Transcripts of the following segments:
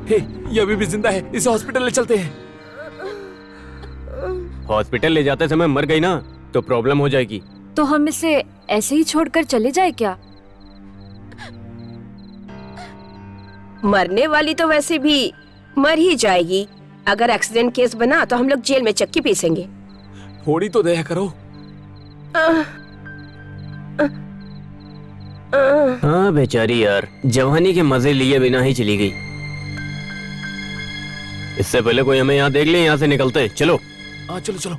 हे, ये अभी भी जिंदा है, इसे हॉस्पिटल ले चलते हैं। हॉस्पिटल ले जाते समय मर गई ना तो प्रॉब्लम हो जाएगी। तो हम इसे ऐसे ही छोड़कर चले जाए क्या? मरने वाली तो वैसे भी मर ही जाएगी। अगर एक्सीडेंट केस बना तो हम लोग जेल में चक्की पीसेंगे। थोड़ी तो दया करो। हाँ बेचारी यार, जवानी के मजे लिए बिना ही चली गई। इससे पहले कोई हमें यहाँ देख ले, यहाँ से निकलते। चलो। हाँ चलो चलो।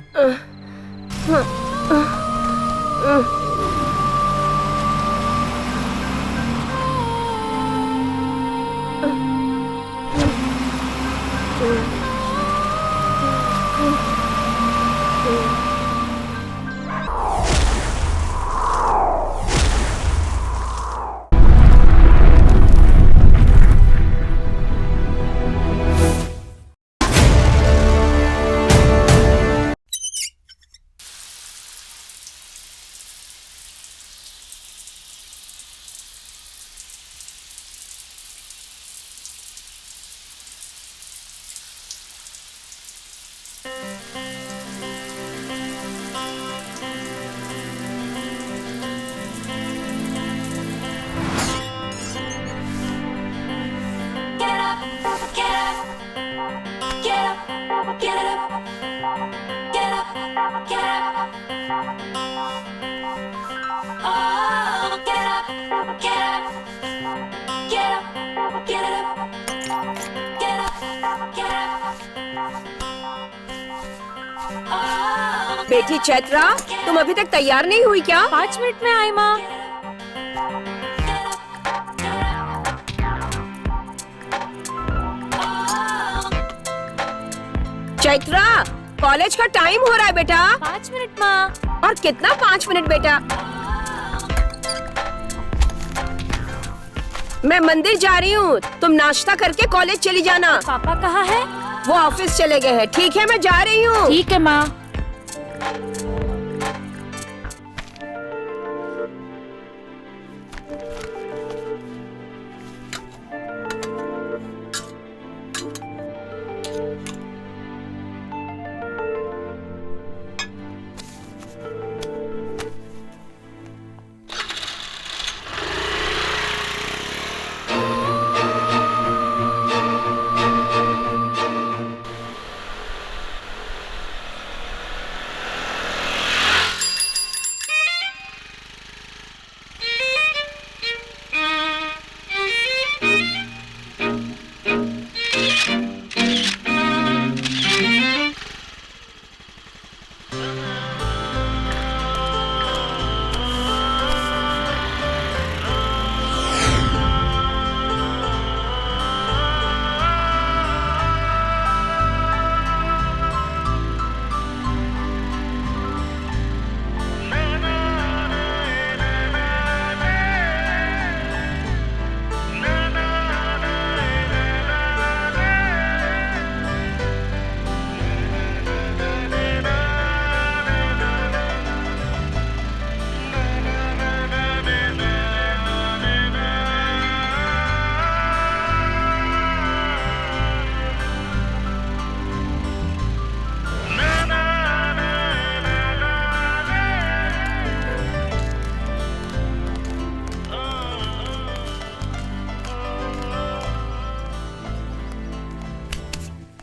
बेटी चैत्रा, तुम अभी तक तैयार नहीं हुई क्या? 5 मिनट में आई माँ। चैत्रा, कॉलेज का टाइम हो रहा है बेटा। 5 मिनट माँ। और कितना 5 मिनट बेटा? मैं मंदिर जा रही हूँ, तुम नाश्ता करके कॉलेज चली जाना। पापा कहाँ है? वो ऑफिस चले गए हैं। ठीक है, मैं जा रही हूँ। ठीक है माँ।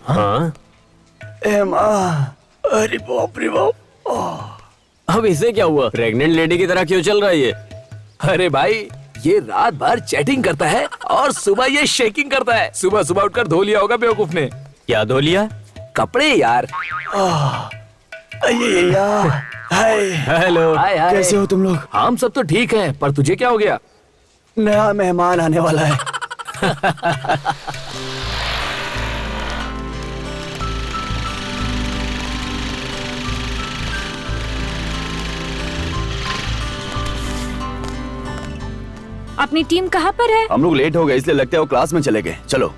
हाँ अरे बाप रे बाप। अब इसे क्या हुआ? प्रेग्नेंट लेडी की तरह क्यों चल रहा है ये? अरे भाई, ये रात भर चैटिंग करता है और सुबह ये शेकिंग करता है। सुबह सुबह उठकर धो लिया होगा बेवकूफ ने। क्या धो लिया? कपड़े यार। हेलो। हाय हाय। कैसे हो तुम लोग? हम सब तो ठीक हैं, पर तुझे क्या हो गया? नया मेहमान आने वाला है। अपनी टीम कहाँ पर है? हम लोग लेट हो गए इसलिए लगता है वो क्लास में चले गए। चलो।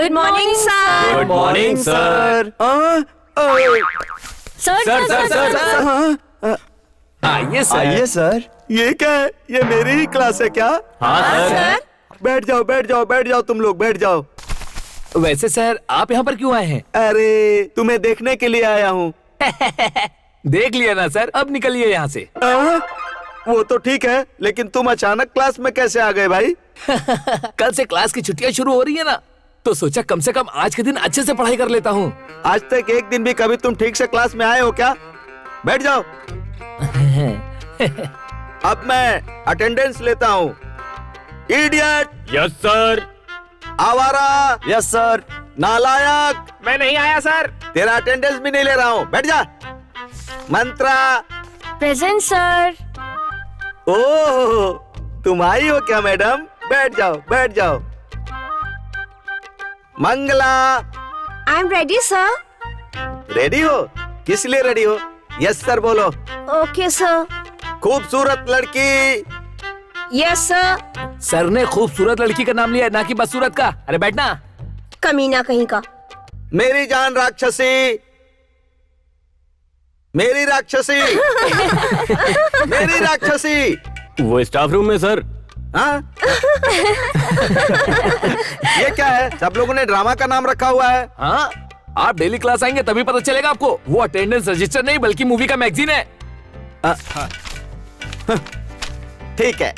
Good morning sir. Good morning sir. Sir आइए सर। आइए सर। ये क्या है? ये मेरी ही क्लास है क्या? हाँ सर। बैठ जाओ बैठ जाओ बैठ जाओ, तुम लोग बैठ जाओ। वैसे सर आप यहाँ पर क्यों आए हैं? अरे तुम्हें देखने के लिए आया हूँ। देख लिया ना सर, अब निकलिए यहाँ से। वो तो ठीक है, लेकिन तुम अचानक क्लास में कैसे आ गए भाई? कल से क्लास की छुट्टियां शुरू हो रही है ना, तो सोचा कम से कम आज के दिन अच्छे से पढ़ाई कर लेता हूँ। आज तक एक दिन भी कभी तुम ठीक से क्लास में आए हो क्या? बैठ जाओ। अब मैं अटेंडेंस लेता हूँ। इडियट। Yes sir. आवारा। Yes sir. नालायक। मैं नहीं आया सर। तेरा अटेंडेंस भी नहीं ले रहा हूँ, बैठ जा। मंत्रा। Present sir. ओह, तुम आई हो क्या मैडम? बैठ जाओ बैठ जाओ। Mangala. I am ready sir. Ready हो? किस लिए रेडी हो? यस सर बोलो। Okay sir. खूबसूरत लड़की। Yes sir. सर ने खूबसूरत लड़की का नाम लिया, ना कि बदसूरत का। अरे बैठना। कमीना कहीं का। मेरी जान राक्षसी। मेरी राक्षसी। मेरी राक्षसी। वो स्टाफ रूम में सर। हाँ? ये क्या है? सब लोगों ने ड्रामा का नाम रखा हुआ है। हाँ, आप डेली क्लास आएंगे तभी पता चलेगा आपको। वो अटेंडेंस रजिस्टर नहीं बल्कि मूवी का मैगजीन है। ठीक है,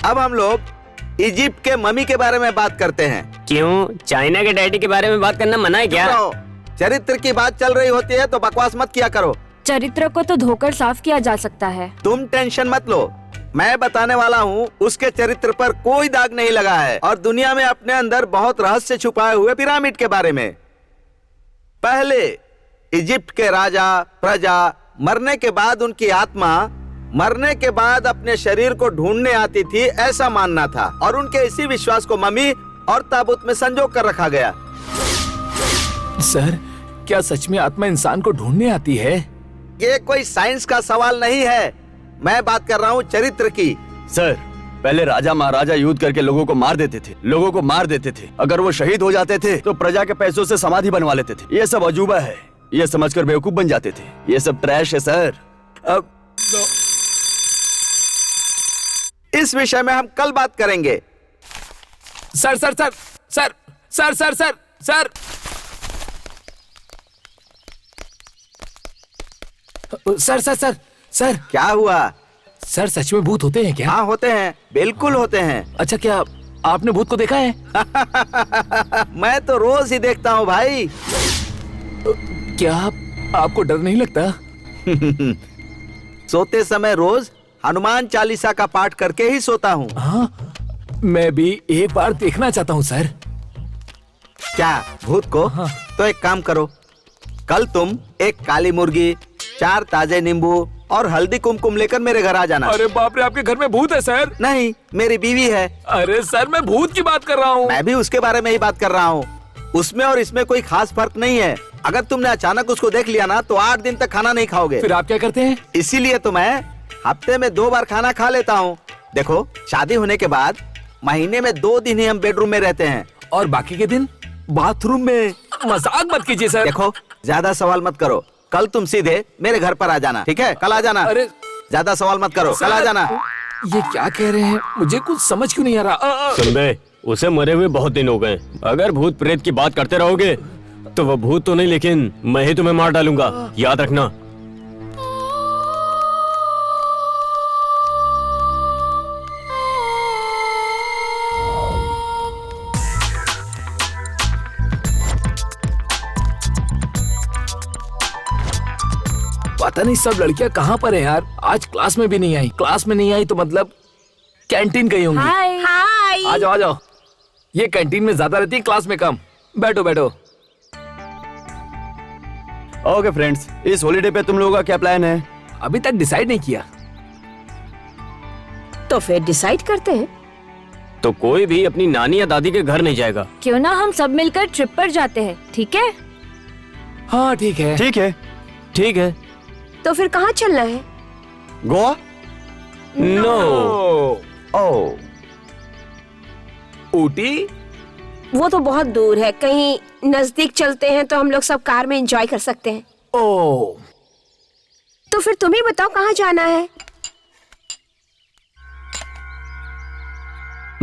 अब हम लोग इजिप्ट के मम्मी के बारे में बात करते हैं। क्यों, चाइना के डैडी के बारे में बात करना मना है क्या? रहो, चरित्र की बात चल रही होती है तो बकवास मत किया करो। चरित्र को तो धोकर साफ किया जा सकता है। तुम टेंशन मत लो, मैं बताने वाला हूँ। उसके चरित्र पर कोई दाग नहीं लगा है और दुनिया में अपने अंदर बहुत रहस्य छुपाए हुए पिरामिड के बारे में। पहले इजिप्ट के राजा प्रजा मरने के बाद उनकी आत्मा मरने के बाद अपने शरीर को ढूंढने आती थी, ऐसा मानना था और उनके इसी विश्वास को मम्मी और ताबूत में संजो कर रखा गया। सर, क्या सच में आत्मा इंसान को ढूंढने आती है? ये कोई साइंस का सवाल नहीं है, मैं बात कर रहा हूँ चरित्र की। सर, पहले राजा महाराजा युद्ध करके लोगों को मार देते थे। अगर वो शहीद हो जाते थे तो प्रजा के पैसों से समाधि बनवा लेते थे। ये सब अजूबा है, ये समझकर बेवकूफ बन जाते थे। ये सब ट्रैश है सर। अब इस विषय में हम कल बात करेंगे। Sir sir sir sir sir sir sir sir sir sir sir sir क्या हुआ? सर, सच में भूत होते हैं क्या? हाँ होते हैं, बिल्कुल होते हैं। अच्छा, क्या आपने भूत को देखा है? मैं तो रोज ही देखता हूँ भाई। क्या आपको डर नहीं लगता? सोते समय रोज हनुमान चालीसा का पाठ करके ही सोता हूँ। हाँ, मैं भी एक बार देखना चाहता हूँ सर। क्या भूत को? हाँ। तो एक काम करो, कल तुम एक काली मुर्गी, 4 ताजे नींबू और हल्दी कुमकुम लेकर मेरे घर आ जाना। अरे बाप रे, आपके घर में भूत है सर? नहीं, मेरी बीवी है। अरे सर, मैं भूत की बात कर रहा हूँ। मैं भी उसके बारे में ही बात कर रहा हूँ। उसमें और इसमें कोई खास फर्क नहीं है। अगर तुमने अचानक उसको देख लिया ना तो 8 दिन तक खाना नहीं खाओगे। फिर आप क्या करते हैं? इसीलिए तो मैं हफ्ते में 2 बार खाना खा लेता हूँ। देखो, शादी होने के बाद महीने में 2 दिन ही हम बेडरूम में रहते हैं और बाकी के दिन बाथरूम में। मजाक मत कीजिए सर। देखो, ज्यादा सवाल मत करो। कल तुम सीधे मेरे घर पर आ जाना, ठीक है? कल आ जाना। अरे ज्यादा सवाल मत करो, कल आ जाना। ये क्या कह रहे हैं? मुझे कुछ समझ क्यों नहीं आ रहा। सुन बे, उसे मरे हुए बहुत दिन हो गए। अगर भूत प्रेत की बात करते रहोगे तो वो भूत तो नहीं, लेकिन मैं ही तुम्हें मार डालूंगा, याद रखना। पता नहीं सब लड़कियां कहाँ पर हैं यार। आज क्लास में भी नहीं आई। क्लास में नहीं आई तो मतलब कैंटीन गई होंगी। हाय। हाय। आ जाओ आ जाओ। ये कैंटीन में ज्यादा रहती है, क्लास में कम। बैठो बैठो। ओके फ्रेंड्स, इस हॉलीडे पे तुम लोगों का क्या प्लान है? अभी तक डिसाइड नहीं किया। तो फिर डिसाइड करते हैं। तो कोई भी अपनी नानी या दादी के घर नहीं जाएगा। क्यों ना हम सब मिलकर ट्रिप पर जाते हैं, ठीक है? हाँ ठीक है। ठीक है। ठीक है। तो फिर कहाँ चलना है? गोवा? नो। ओह, ऊटी? वो तो बहुत दूर है, कहीं नजदीक चलते हैं तो हम लोग सब कार में एंजॉय कर सकते हैं। ओह, तो फिर तुम ही बताओ कहाँ जाना है।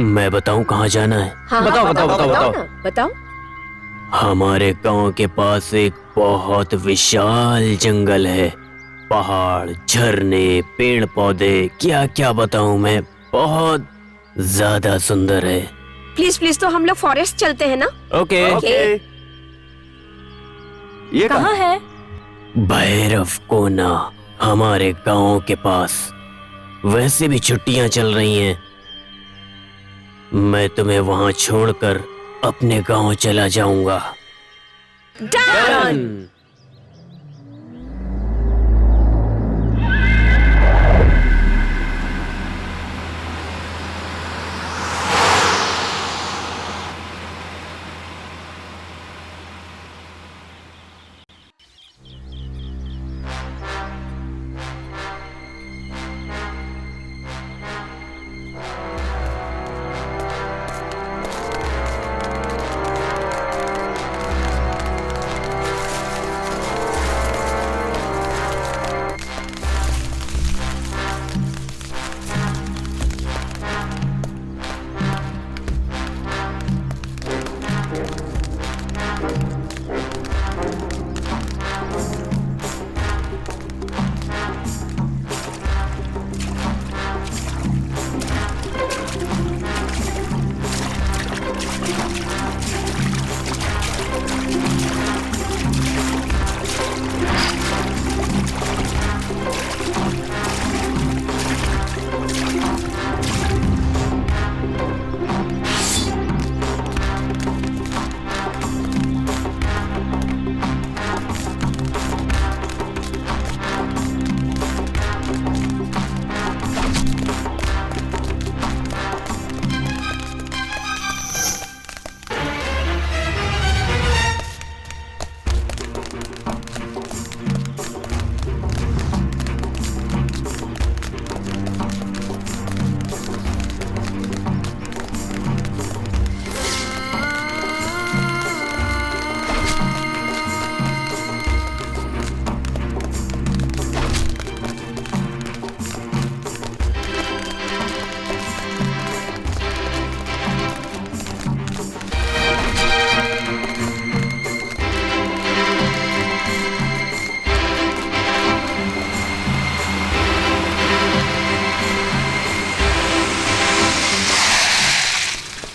मैं बताऊं कहाँ जाना है? हाँ, बताओ, हाँ, बताओ, बताओ, बताओ। ना, बताओ। हमारे गांव के पास एक बहुत विशाल जंगल है। पहाड़, झरने, पेड़ पौधे, क्या क्या बताऊं मैं, बहुत ज्यादा सुंदर है। प्लीज प्लीज, तो हम लोग फॉरेस्ट चलते हैं ना। ओके। ये कहाँ है? भैरव कोना, हमारे गांव के पास। वैसे भी छुट्टियां चल रही हैं, मैं तुम्हें वहां छोड़कर अपने गांव चला जाऊंगा। डन।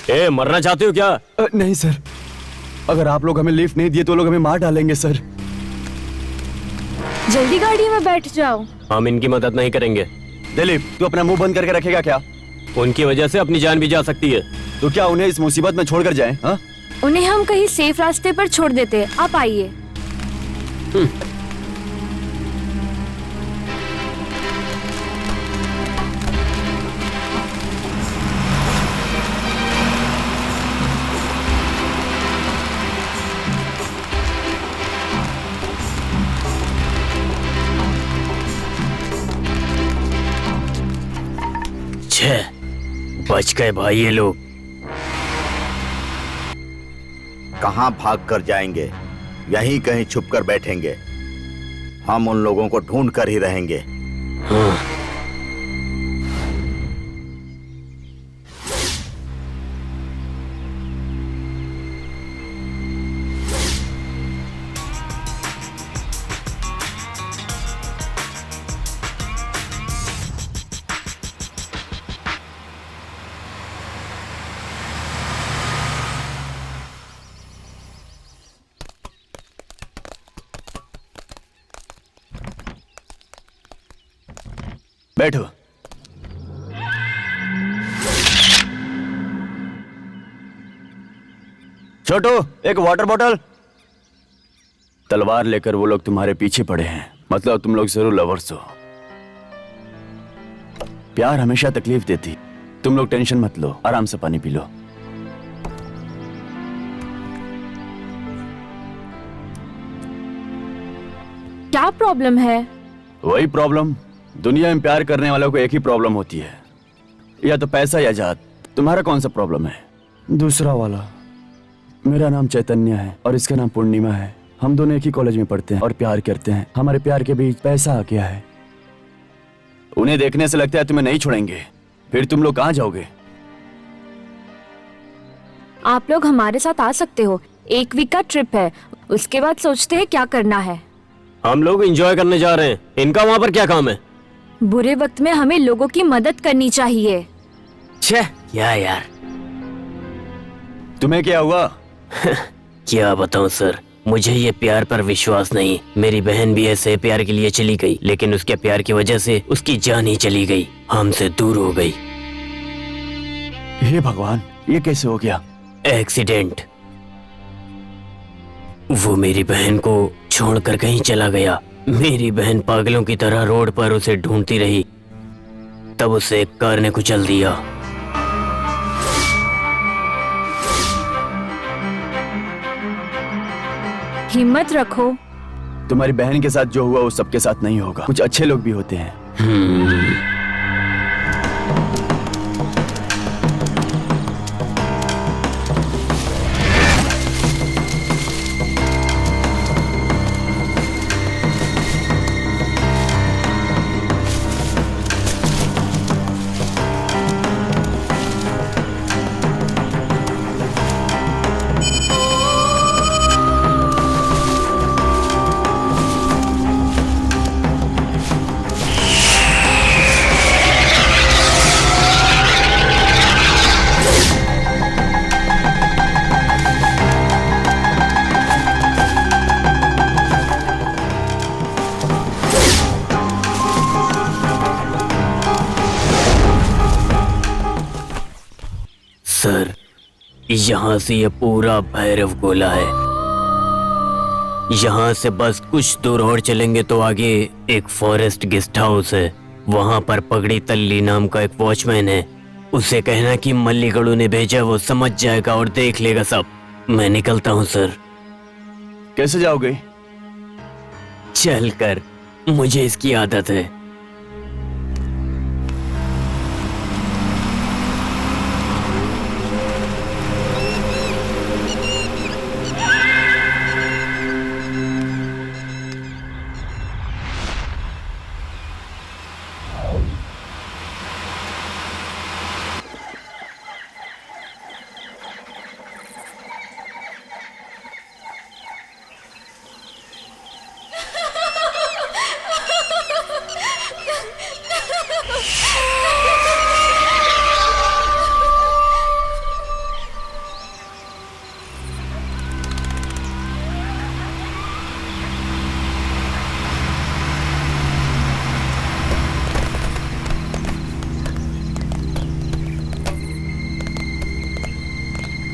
ए, मरना चाहते हो क्या? नहीं सर, अगर आप लोग हमें लिफ्ट नहीं दिए तो लोग हमें मार डालेंगे सर। जल्दी गाड़ी में बैठ जाओ। हम इनकी मदद नहीं करेंगे। दिलीप, तू अपना मुंह बंद करके रखेगा क्या? उनकी वजह से अपनी जान भी जा सकती है। तो क्या उन्हें इस मुसीबत में छोड़कर जाएं? हाँ? उन्हें हम कहीं सेफ रास्ते पर छोड़ देते हैं। आप आइए। छह, बच गए भाई ये लोग। कहाँ भाग कर जाएंगे? यहीं कहीं छुप कर बैठेंगे। हम उन लोगों को ढूंढ कर ही रहेंगे। हाँ। बैठो। छोटू, एक वाटर बॉटल। तलवार लेकर वो लोग तुम्हारे पीछे पड़े हैं, मतलब तुम लोग जरूर लवर्स हो। प्यार हमेशा तकलीफ देती। तुम लोग टेंशन मत लो, आराम से पानी पी लो। क्या प्रॉब्लम है? वही प्रॉब्लम, दुनिया में प्यार करने वालों को एक ही प्रॉब्लम होती है, या तो पैसा या जात। तुम्हारा कौन सा प्रॉब्लम है? दूसरा वाला। मेरा नाम चैतन्य है और इसका नाम पूर्णिमा है। हम दोनों एक ही कॉलेज में पढ़ते हैं और प्यार करते हैं। हमारे प्यार के बीच पैसा आ गया है। उन्हें देखने से लगता है तुम्हें नहीं छोड़ेंगे। फिर तुम लोग कहाँ जाओगे? आप लोग हमारे साथ आ सकते हो, 1 वीक का ट्रिप है, उसके बाद सोचते हैं क्या करना है। हम लोग एंजॉय करने जा रहे हैं, इनका वहाँ पर क्या काम है? बुरे वक्त में हमें लोगों की मदद करनी चाहिए। छह, क्या यार। तुम्हें क्या हुआ? क्या बताऊं सर, मुझे ये प्यार पर विश्वास नहीं। मेरी बहन भी ऐसे प्यार के लिए चली गई, लेकिन उसके प्यार की वजह से उसकी जान ही चली गई, हमसे दूर हो गई। हे भगवान, ये कैसे हो गया? एक्सीडेंट। वो मेरी बहन को छोड़कर कहीं चला गया। मेरी बहन पागलों की तरह रोड पर उसे ढूंढती रही, तब उसे एक कार ने कुचल दिया। हिम्मत रखो। तुम्हारी बहन के साथ जो हुआ वो सबके साथ नहीं होगा। कुछ अच्छे लोग भी होते हैं। सर, यहाँ से ये पूरा भैरव गोला है। यहाँ से बस कुछ दूर और चलेंगे तो आगे एक फॉरेस्ट गेस्ट हाउस है। वहाँ पर पगड़ी तल्ली नाम का एक वॉचमैन है। उसे कहना कि मल्लीगढ़ू ने भेजा, वो समझ जाएगा और देख लेगा सब। मैं निकलता हूँ सर। कैसे जाओगे? चलकर, मुझे इसकी आदत है।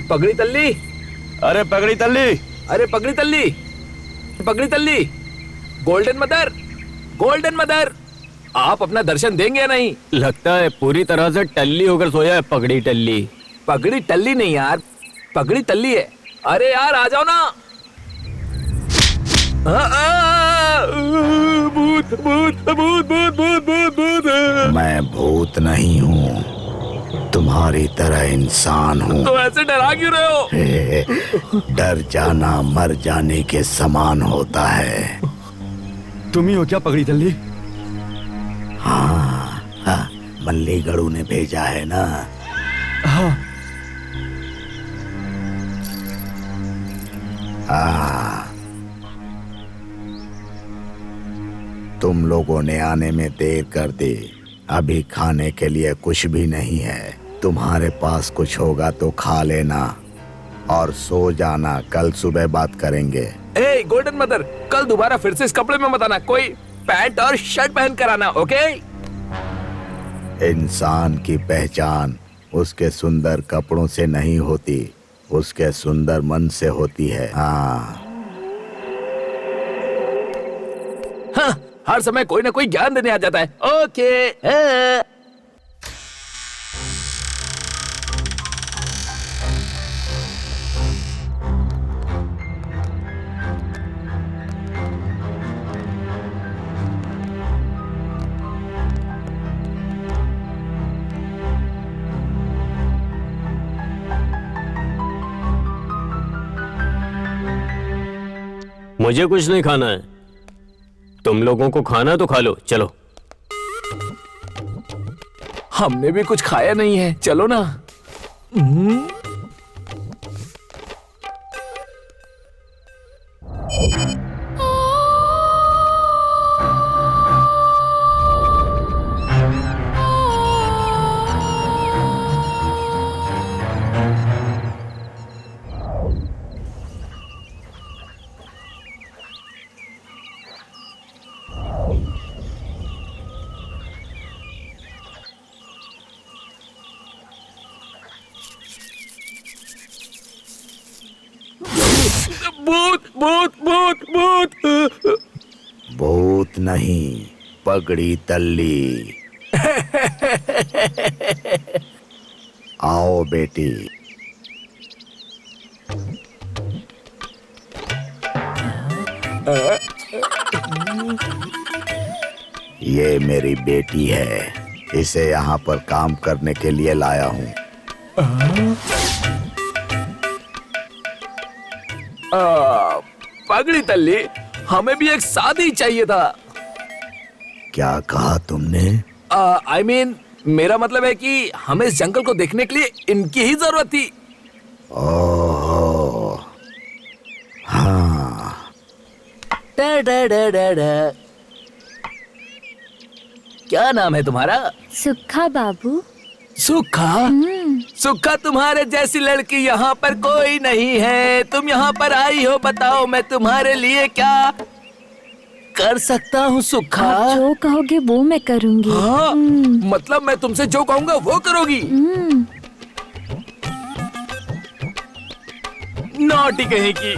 पगड़ी तल्ली, अरे पगड़ी तल्ली, अरे पगड़ी तल्ली, पगड़ी तल्ली, गोल्डन मदर, गोल्डन मदर, आप अपना दर्शन देंगे या नहीं? लगता है पूरी तरह से टल्ली होकर सोया है पगड़ी टल्ली। पगड़ी टल्ली नहीं यार, पगड़ी तल्ली है। अरे यार आ जाओ ना। भूत भूत भूत भूत भूत भूत भूत। मैं भूत नहीं हूँ, तुम्हारी तरह इंसान हूँ। तो ऐसे डरा क्यों रहे हो? डर जाना मर जाने के समान होता है। तुम ही हो क्या पगड़ी तल्ली? हाँ, मल्लीगढ़ू ने भेजा है ना। हाँ। हाँ, तुम लोगों ने आने में देर कर दी। अभी खाने के लिए कुछ भी नहीं है। तुम्हारे पास कुछ होगा तो खा लेना और सो जाना। कल सुबह बात करेंगे। ए गोल्डन मदर, कल दोबारा फिर से इस कपड़े में मत आना। कोई पैंट और शर्ट पहन कर आना, ओके? इंसान की पहचान उसके सुंदर कपड़ों से नहीं होती, उसके सुंदर मन से होती है। हाँ, हाँ, हर समय कोई ना कोई ज्ञान देने आ जाता है। ओके। हाँ। मुझे कुछ नहीं खाना है। तुम लोगों को खाना तो खा लो, चलो। हमने भी कुछ खाया नहीं है, चलो ना। भूत भूत भूत भूत। भूत नहीं, पगड़ी तल्ली। आओ बेटी। ये मेरी बेटी है, इसे यहाँ पर काम करने के लिए लाया हूँ। पगड़ी तल्ली, हमें भी एक शादी चाहिए था। क्या कहा तुमने? I mean, मेरा मतलब है कि हमें इस जंगल को देखने के लिए इनकी ही जरूरत थी। ओह, हाँ। डा, डा, डा, डा, डा। क्या नाम है तुम्हारा? सुखा बाबू। सुखा? सुखा, तुम्हारे जैसी लड़की यहाँ पर कोई नहीं है। तुम यहाँ पर आई हो, बताओ मैं तुम्हारे लिए क्या कर सकता हूँ सुखा? आप जो कहोगे वो मैं करूँगी। हाँ, मतलब मैं तुमसे जो कहूँगा वो करोगी? नॉटी कहेगी।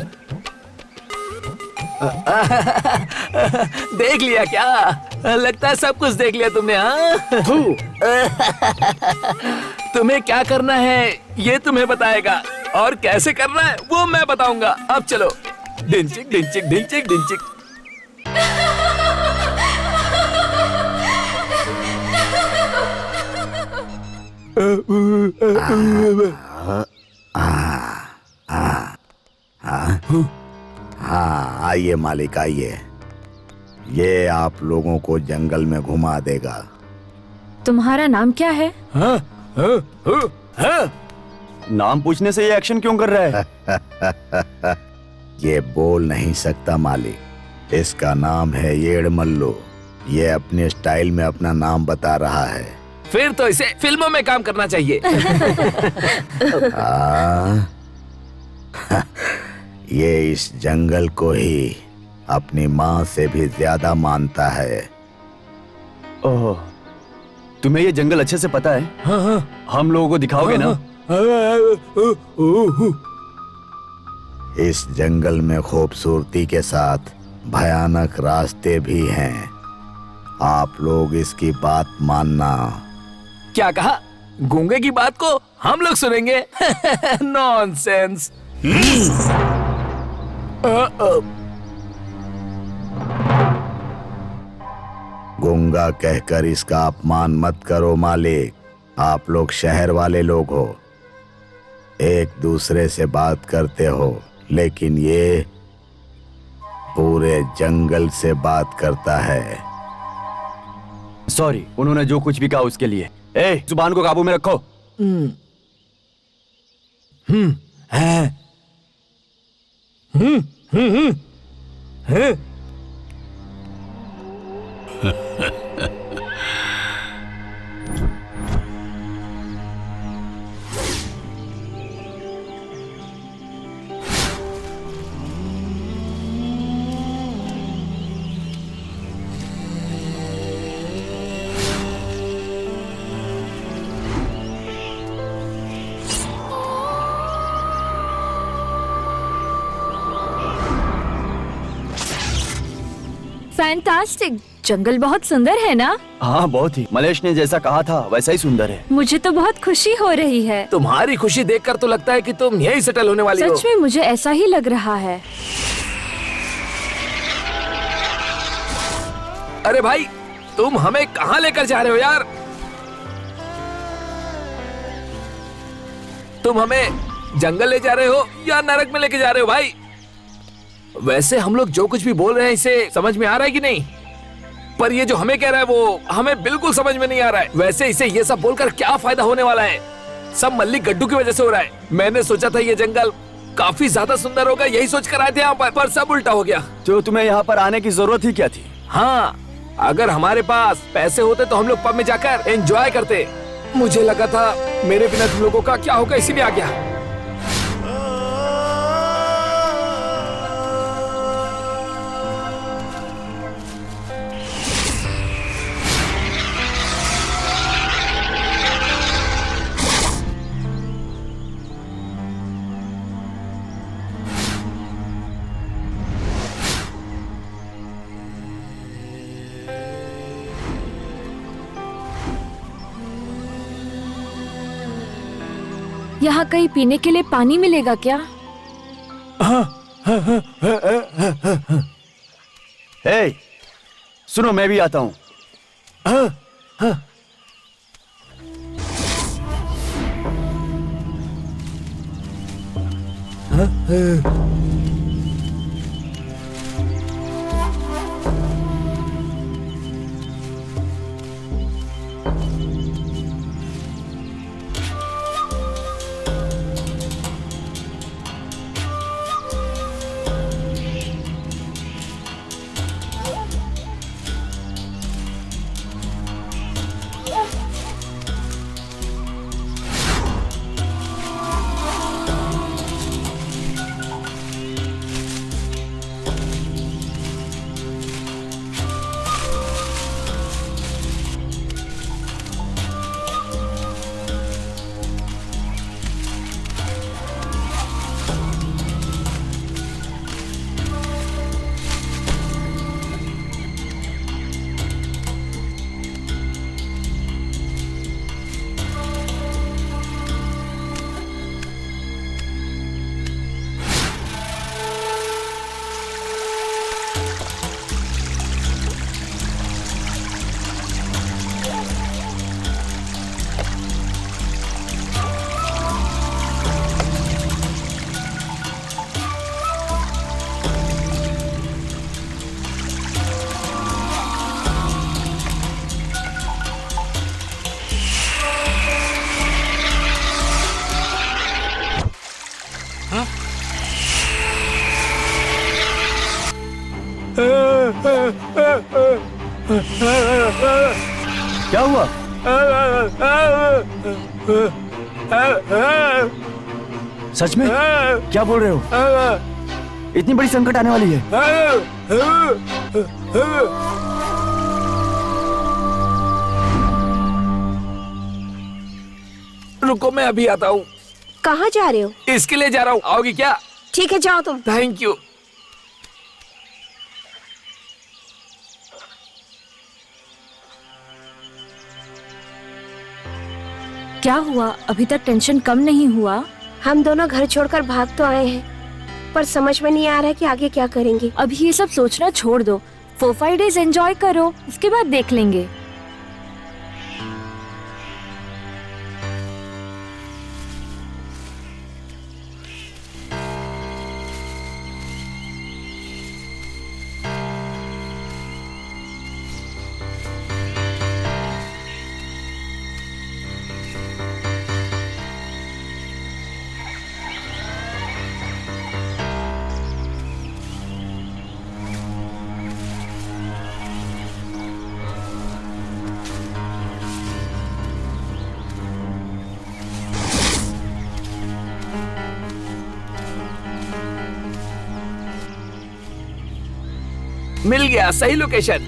देख लिया क्या? लगता है सब कुछ देख लिया तुमने। हाँ, तुम्हें क्या करना है ये तुम्हें बताएगा, और कैसे करना है वो मैं बताऊंगा। अब चलो। डिंचिक डिंचिक डिंचिक डिंचिक। हाँ, आइए मालिक, आइए। ये आप लोगों को जंगल में घुमा देगा। तुम्हारा नाम क्या है? हाँ, हाँ, हाँ, हाँ। नाम पूछने से ये एक्शन क्यों कर रहा है? ये बोल नहीं सकता मालिक। इसका नाम है येड़मल्लू। ये अपने स्टाइल में अपना नाम बता रहा है। फिर तो इसे फिल्मों में काम करना चाहिए। ये इस जंगल को ही अपनी माँ से भी ज्यादा मानता है। ओह, तुम्हें ये जंगल अच्छे से पता है? हाँ, हाँ, हम लोगों को दिखाओगे ना? इस जंगल में खूबसूरती के साथ भयानक रास्ते भी हैं। आप लोग इसकी बात मानना। क्या कहा? गूंगे की बात को हम लोग सुनेंगे? नॉनसेंस। गूंगा कहकर इसका अपमान मत करो मालिक। आप लोग शहर वाले लोग हो, एक दूसरे से बात करते हो, लेकिन ये पूरे जंगल से बात करता है। सॉरी, उन्होंने जो कुछ भी कहा उसके लिए। ए, जुबान को काबू में रखो। है। फैंटास्टिक। जंगल बहुत सुंदर है ना? हाँ, बहुत ही। मलेश ने जैसा कहा था वैसा ही सुंदर है। मुझे तो बहुत खुशी हो रही है। तुम्हारी खुशी देखकर तो लगता है कि तुम यहीं सेटल होने वाली हो। सच में मुझे ऐसा ही लग रहा है। अरे भाई, तुम हमें कहाँ लेकर जा रहे हो यार? तुम हमें जंगल ले जा रहे हो या नरक में लेके जा रहे हो भाई? वैसे हम लोग जो कुछ भी बोल रहे हैं इसे समझ में आ रहा है कि नहीं? पर ये जो हमें कह रहा है वो हमें बिल्कुल समझ में नहीं आ रहा है। वैसे इसे ये सब बोलकर क्या फायदा होने वाला है? सब मल्लिक गड्डू की वजह से हो रहा है। मैंने सोचा था ये जंगल काफी ज्यादा सुंदर होगा, यही सोच कर आए थे यहाँ पर सब उल्टा हो गया। तो तुम्हें यहाँ पर आने की जरूरत ही क्या थी? हाँ, अगर हमारे पास पैसे होते तो हम लोग पब में जाकर एंजॉय करते। मुझे लगा था मेरे बिना तुम लोगों का क्या होगा, इसीलिए आ गया। यहाँ कहीं पीने के लिए पानी मिलेगा क्या? हे, सुनो, मैं भी आता हूँ। क्या हुआ? सच में? क्या बोल रहे हो? इतनी बड़ी संकट आने वाली है? रुको, मैं अभी आता हूँ। कहाँ जा रहे हो? इसके लिए जा रहा हूँ, आओगी क्या? ठीक है, जाओ तुम। Thank you. क्या हुआ? अभी तक टेंशन कम नहीं हुआ? हम दोनों घर छोड़कर भाग तो आए हैं, पर समझ में नहीं आ रहा है कि आगे क्या करेंगे। अभी ये सब सोचना छोड़ दो, 4-5 डेज एंजॉय करो, उसके बाद देख लेंगे। मिल गया, सही लोकेशन।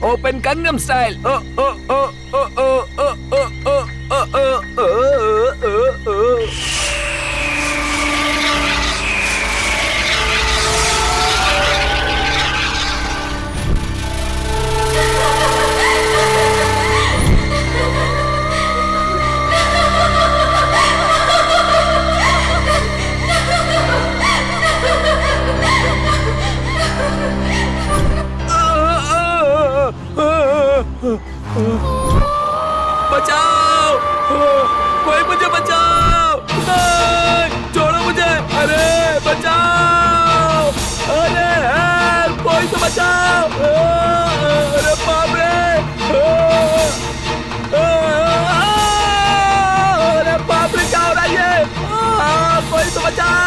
Open Gangnam style. ओ ओ ओ ओ ओ ओ ओ ओ ओ ओ ओ। बचाओ, कोई मुझे बचाओ, छोड़ो मुझे, अरे बचाओ। कोई तो बचाओ। अरे बाप रे। अरे बाप रे, क्या हो रहा है ये? कोई तो बचाओ।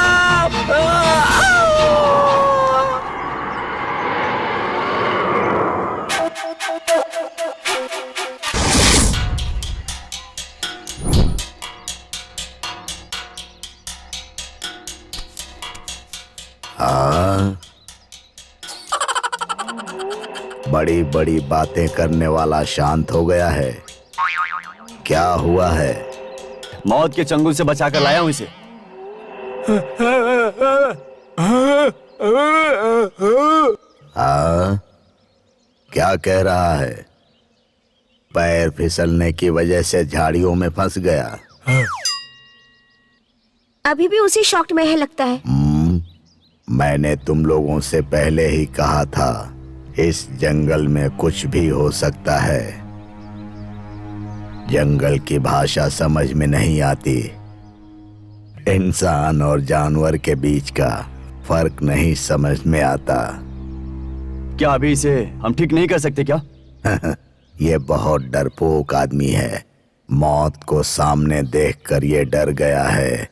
हाँ, बड़ी बड़ी बातें करने वाला शांत हो गया है। क्या हुआ है? मौत के चंगुल से बचा कर लाया हूँ इसे। हाँ, क्या कह रहा है? पैर फिसलने की वजह से झाड़ियों में फंस गया। अभी भी उसी शॉक्ड में है लगता है। मैंने तुम लोगों से पहले ही कहा था, इस जंगल में कुछ भी हो सकता है। जंगल की भाषा समझ में नहीं आती। इंसान और जानवर के बीच का फर्क नहीं समझ में आता। क्या अभी इसे हम ठीक नहीं कर सकते क्या? ये बहुत डरपोक आदमी है। मौत को सामने देखकर ये डर गया है।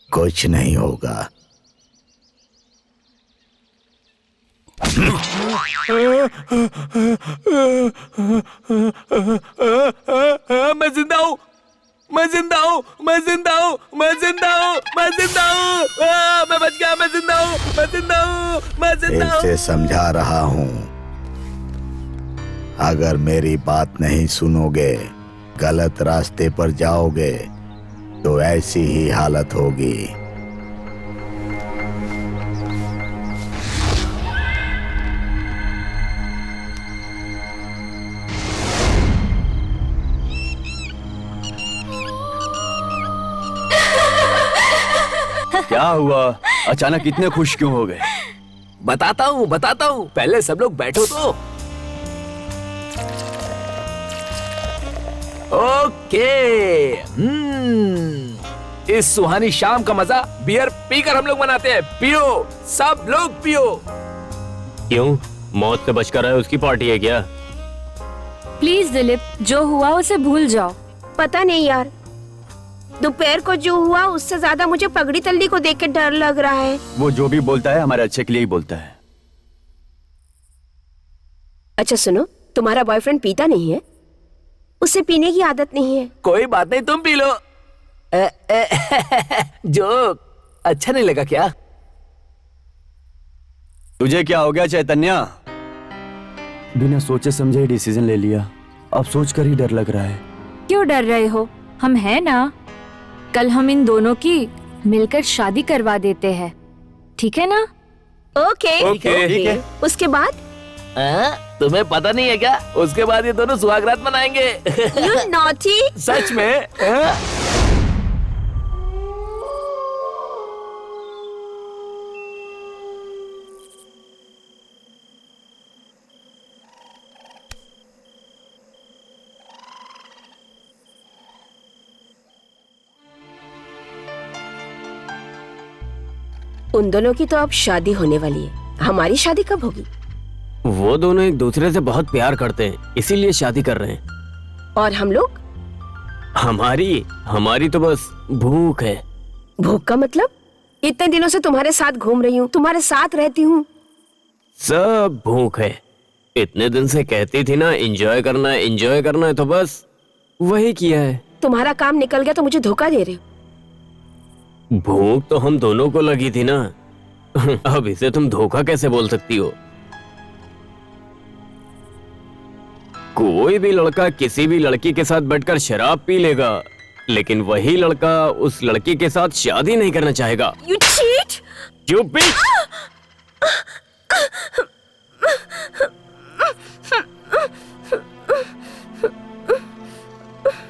कुछ नहीं होगा। मैं जिंदा हूँ, मैं जिंदा हूँ, मैं जिंदा हूँ, मैं जिंदा हूँ, मैं जिंदा हूँ। मैं बच गया, मैं जिंदा हूँ, मैं जिंदा हूँ, मैं जिंदा हूँ। इसे समझा रहा हूँ, अगर मेरी बात नहीं सुनोगे, गलत रास्ते पर जाओगे तो ऐसी ही हालत होगी। क्या हुआ? अचानक इतने खुश क्यों हो गए? बताता हूँ, बताता हूँ। पहले सब लोग बैठो तो। ओके। इस सुहानी शाम का मजा बियर पीकर हम लोग मनाते हैं। पियो, सब लोग पियो। क्यों? मौत से बचकर आए उसकी पार्टी है क्या? प्लीज दिलीप, जो हुआ उसे भूल जाओ। पता नहीं यार, दोपहर को जो हुआ उससे ज्यादा मुझे पगड़ी तल्ली को देख के डर लग रहा है। वो जो भी बोलता है हमारे अच्छे के लिए ही बोलता है। अच्छा सुनो, तुम्हारा बॉयफ्रेंड पीता नहीं है? उसे पीने की आदत नहीं है। कोई बात नहीं, तुम पी लो। जोक अच्छा नहीं लगा क्या? तुझे क्या हो गया चैतन्या? बिना सोचे समझे ही डिसीजन ले लिया। अब सोचकर ही डर लग रहा है। क्यों डर रहे हो? हम हैं ना। कल हम इन दोनों की मिलकर शादी करवा देते हैं, ठीक है ना? ओके, ठीक है। उसके बाद? तुम्हें पता नहीं है क्या? उसके बाद ये दोनों सुहागरात मनाएंगे। You naughty! सच में? उन दोनों की तो अब शादी होने वाली है। हमारी शादी कब होगी? वो दोनों एक दूसरे से बहुत प्यार करते हैं, इसीलिए शादी कर रहे हैं। और हम लोग? हमारी तो बस भूख है। भूख का मतलब? इतने दिनों से तुम्हारे साथ घूम रही हूँ, तुम्हारे साथ रहती हूँ। सब भूख है। इतने दिन से कहती थी ना एंजॉय करना है, एंजॉय करना है, तो बस वही किया है। तुम्हारा काम निकल गया तो मुझे धोखा दे रहे हो। भूख तो हम दोनों को लगी थी ना। अब इसे तुम धोखा कैसे बोल सकती हो? कोई भी लड़का किसी भी लड़की के साथ बैठकर शराब पी लेगा, लेकिन वही लड़का उस लड़की के साथ शादी नहीं करना चाहेगा। You cheat! चुप भी।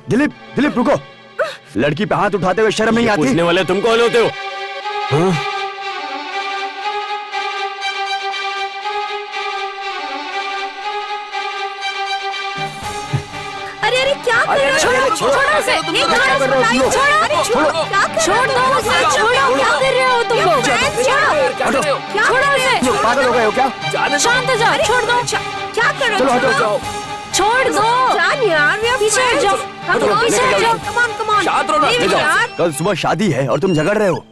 दिलीप रुको। लड़की पे हाथ उठाते हुए शर्म नहीं आती? पूछने वाले तुम कौन होते हो? हाँ? अरे अरे क्या कर रहे हो? छोड़ो उसे। ये कहां से लाई? छोड़ो, अरे छोड़ो, क्या कर रहे हो? छोड़ दो उसे, छोड़ो, क्या कर रहे हो तुम उसको। क्या कर रहे हो? छोड़ो उसे। पागल हो गए हो क्या? जाने दो। शांत हो जाओ, छोड़ दो, क्या कर रहे चलो हो? हटो जाओ। छोड़ दो। जान यार, we are पीछे हट friends. जाओ, हम हटो, पीछे लेके हट जाओ। जाओ। Come on, come on. शांत रहो ना, Leave ले it जाओ। यार। कल सुबह शादी है और तुम झगड़ रहे हो।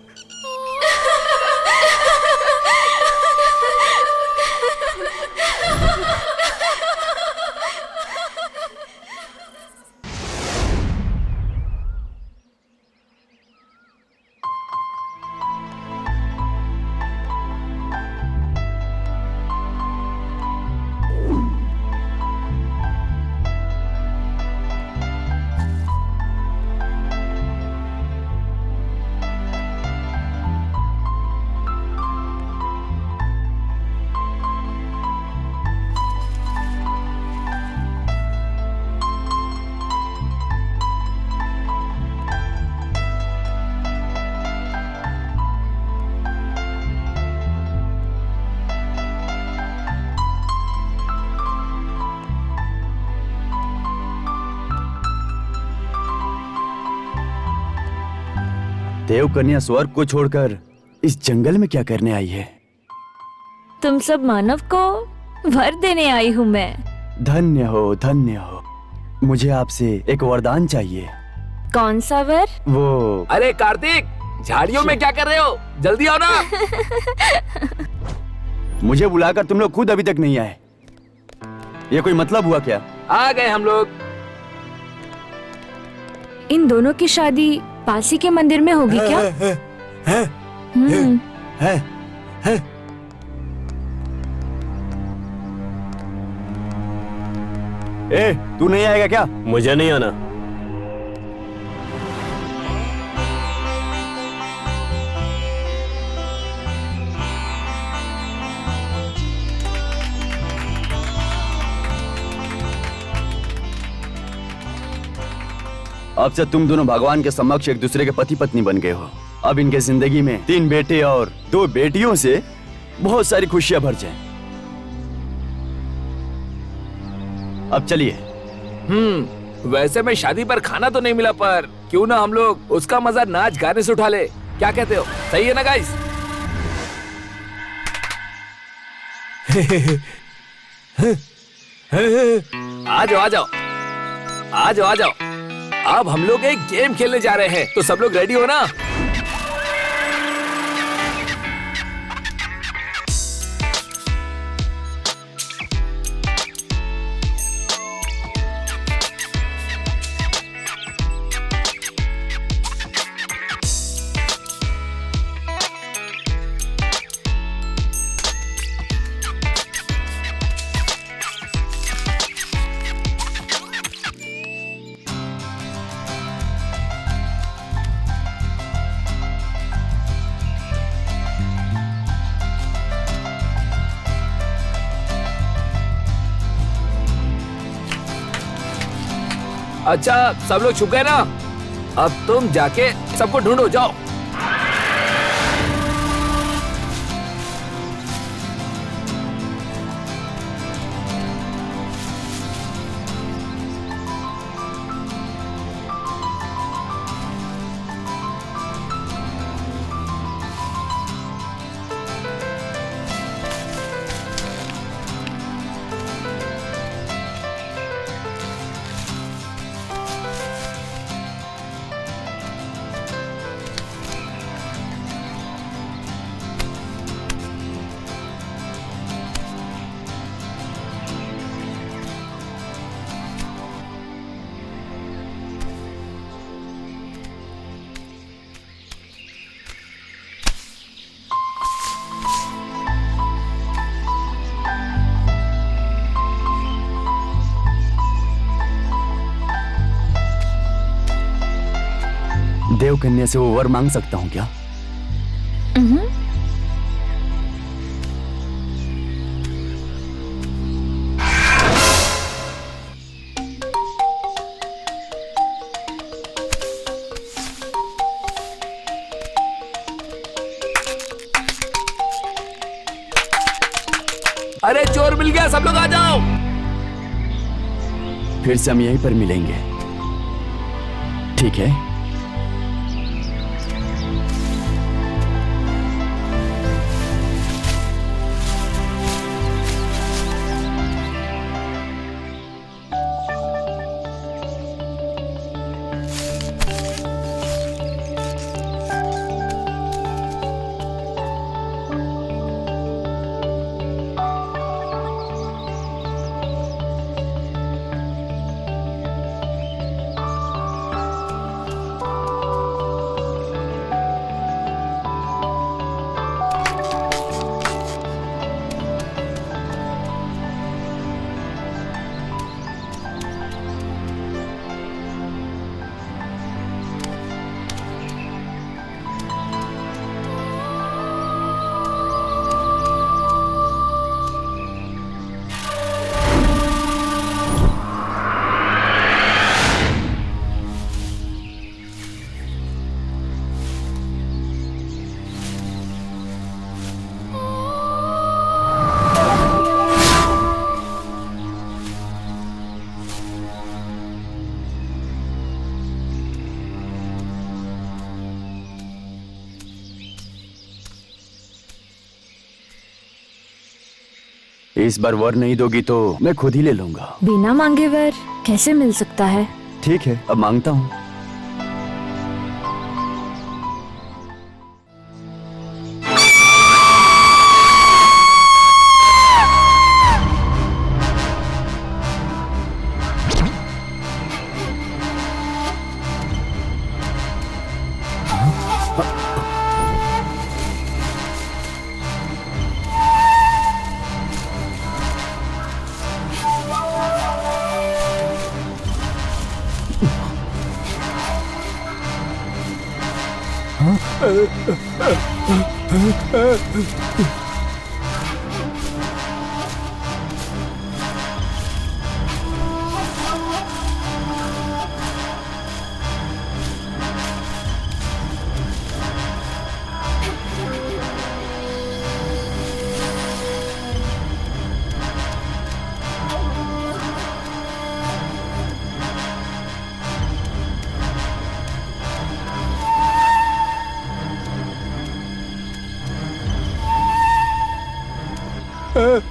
देवकन्या स्वर्ग को छोड़कर इस जंगल में क्या करने आई है? तुम सब मानव को वर देने आई हूँ मैं। धन्य हो, धन्य हो। मुझे आपसे एक वरदान चाहिए। कौन सा वर? वो अरे कार्तिक, झाड़ियों में क्या कर रहे हो? जल्दी आओ ना। मुझे बुलाकर तुम लोग खुद अभी तक नहीं आए। ये कोई मतलब हुआ क्या? आ गए हम लोग। इन दोनों की शादी पासी के मंदिर में होगी क्या? ए, तू नहीं आएगा क्या? मुझे नहीं आना। अब से तुम दोनों भगवान के समक्ष एक दूसरे के पति पत्नी बन गए हो। अब इनके जिंदगी में 3 बेटे और 2 बेटियों से बहुत सारी खुशियां भर जाएं। अब चलिए। वैसे मैं शादी पर खाना तो नहीं मिला, पर क्यों ना हम लोग उसका मजा नाच गाने से उठा ले। क्या कहते हो? सही है ना गाइस? आ जाओ, आ जाओ, आ जाओ, आ जाओ। अब हम लोग एक गेम खेलने जा रहे हैं, तो सब लोग रेडी हो ना? अच्छा, सब लोग छुप गए ना? अब तुम जाके सबको ढूंढो, जाओ। देवकन्या से वो वर मांग सकता हूँ क्या? अरे चोर मिल गया, सब लोग आ जाओ। फिर से हम यहीं पर मिलेंगे, ठीक है? इस बार वर नहीं दोगी तो मैं खुद ही ले लूंगा। बिना मांगे वर कैसे मिल सकता है? ठीक है, अब मांगता हूँ।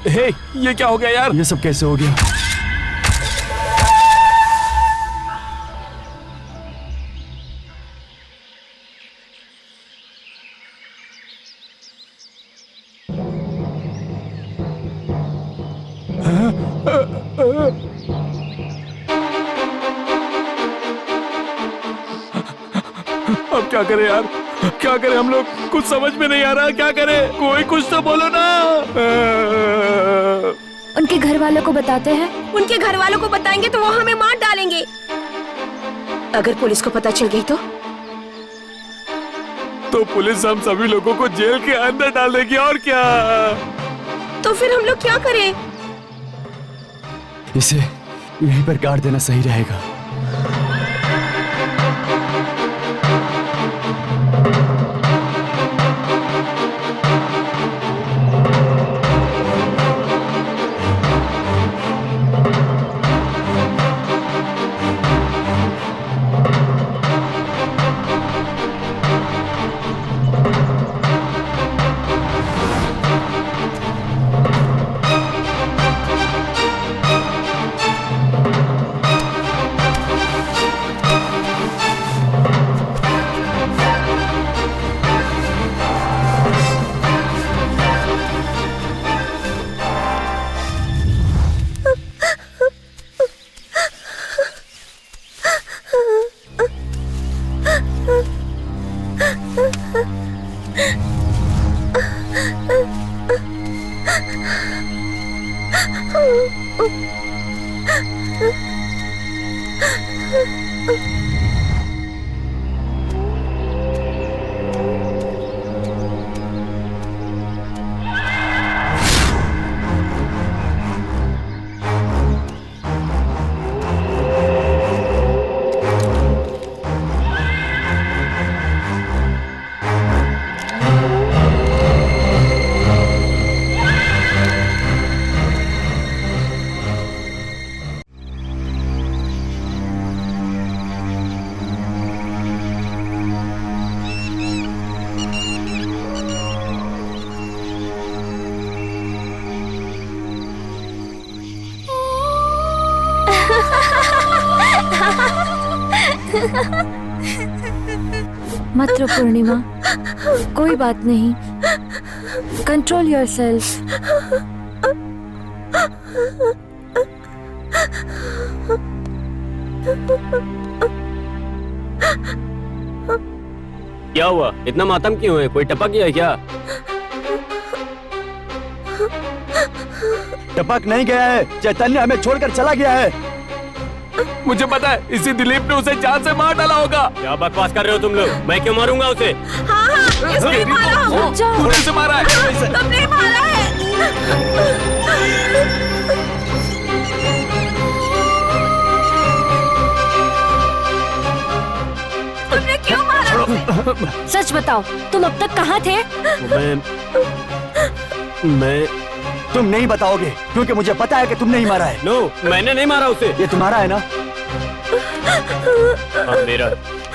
हे, ये क्या हो गया यार? ये सब कैसे हो गया? अब क्या करें यार? क्या करें हम लोग? कुछ समझ में नहीं आ रहा। क्या करें? कोई कुछ तो बोलो ना। उनके घर वालों को बताते हैं। उनके घर वालों को बताएंगे तो वो हमें मार डालेंगे। अगर पुलिस को पता चल गई तो पुलिस हम सभी लोगों को जेल के अंदर डाल देगी। और क्या? तो फिर हम लोग क्या करें? इसे यहीं पर गाड़ देना सही रहेगा। मत रो पूर्णिमा, कोई बात नहीं। Control yourself. क्या हुआ? इतना मातम क्यों है? कोई टपक गया क्या? टपक नहीं गया है, चैतन्य हमें छोड़कर चला गया है। मुझे पता है, इसी दिलीप ने उसे जान से मार डाला होगा। क्या बकवास कर रहे हो तुम लोग? मैं क्यों मारूंगा उसे? हाँ हाँ, इसने मारा। तूने उसे मारा है। तुमने मारा है। तुमने क्यों मारा उसे? सच बताओ, तुम अब तक कहाँ थे? मैं तुम नहीं बताओगे क्योंकि मुझे पता है कि तुमने ही मारा है। नो, मैंने नहीं मारा उसे। ये तुम्हारा है ना? हाँ, मेरा।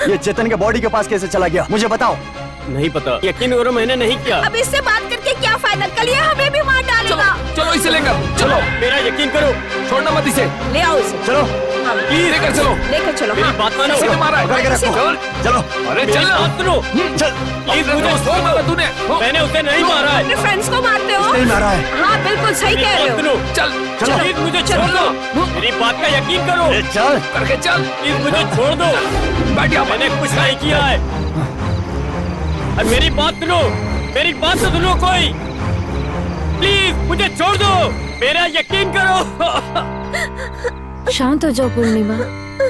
ये चेतन के बॉडी के पास कैसे चला गया? मुझे बताओ। नहीं पता। यकीन करो, मैंने नहीं किया। अब इससे बात करके क्या फाइनल, कल ये हमें भी मार डालेगा। चलो इसे लेकर चलो। मेरा यकीन करो, छोड़ना मत इसे। ले आओ इसे, चलो प्लीज लेकर चलो। लेकर चलो। मेरी हाँ। बात मानो। किसी ने मारा है। पकड़ के रखो। चल। चलो अरे मेरी चल ना। बात सुनो। चल प्लीज मुझे दोस्त मारा तूने। मैंने उसे नहीं मारा है। अपने फ्रेंड्स को मारते हो? नहीं मारा है। हाँ बिल्कुल सही कह रहे हो। सुनो, चल चलो प्लीज मुझे छोड़ दो। मेरी बात का यकीन करो। चल करके चल। प्लीज मुझे छोड़ दो। बैठ यहाँ पर। मैंने कुछ नहीं किया है। और मेरी बात सुनो, मेरी बात तो सुनो कोई। प्लीज मुझे छोड़ दो, मेरा यकीन करो। शांत हो जाओ पूर्णिमा,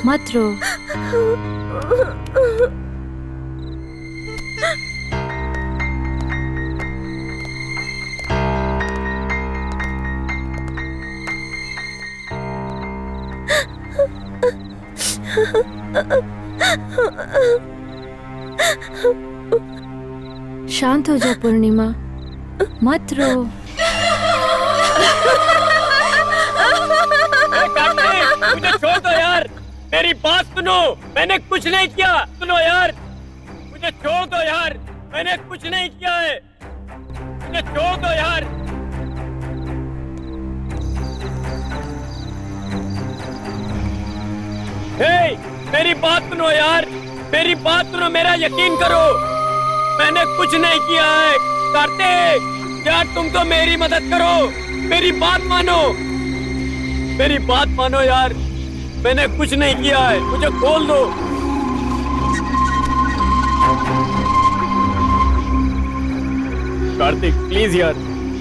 मत रो। शांत हो जाओ पूर्णिमा, मत रो। मुझे छोड़ दो यार, मेरी बात सुनो, मैंने कुछ नहीं किया। सुनो यार, मुझे छोड़ दो यार, मैंने कुछ नहीं किया है। मुझे छोड़ दो यार। हे, मेरी बात सुनो यार, मेरी बात सुनो, मेरा यकीन करो, मैंने कुछ नहीं किया है। कार्तिक यार, तुम तो मेरी मदद करो, मेरी बात मानो, मेरी बात मानो यार, मैंने कुछ नहीं किया है, मुझे खोल दो। कार्तिक प्लीज यार,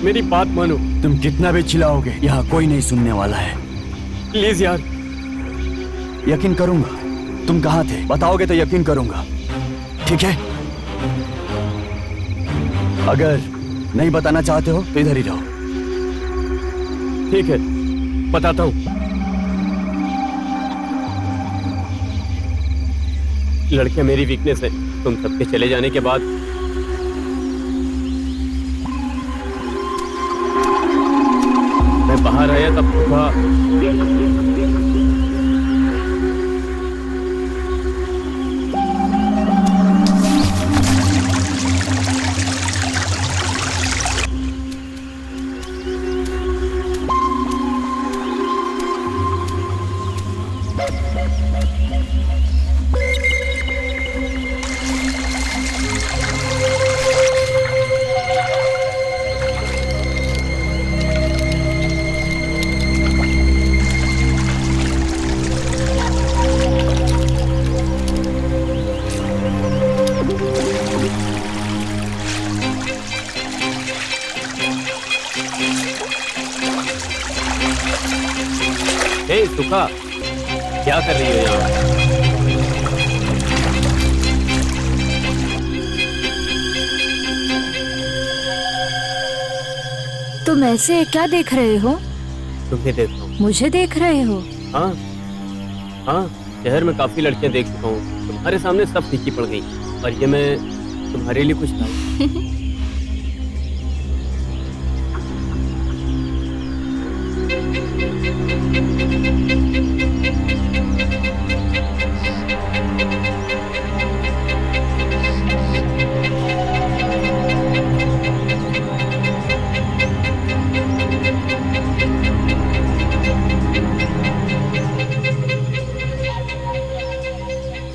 मेरी बात मानो। तुम कितना भी चिल्लाओगे, यहाँ कोई नहीं सुनने वाला है। प्लीज यार। यकीन करूंगा। तुम कहाँ थे बताओगे तो यकीन करूंगा, ठीक है? अगर नहीं बताना चाहते हो तो इधर ही रहो। ठीक है, बताता हूँ। लड़कियां मेरी वीकनेस है। तुम सबके चले जाने के बाद मैं बाहर आया तब सुबह सुखा, क्या कर रही हो यहाँ? तुम ऐसे क्या देख रहे हो? तुम्हें देख रहा हूँ। मुझे देख रहे हो? हाँ हाँ, शहर में काफी लड़कियां देख चुका हूँ, तुम्हारे सामने सब फीकी पड़ गई, और ये मैं तुम्हारे लिए कुछ लाऊं।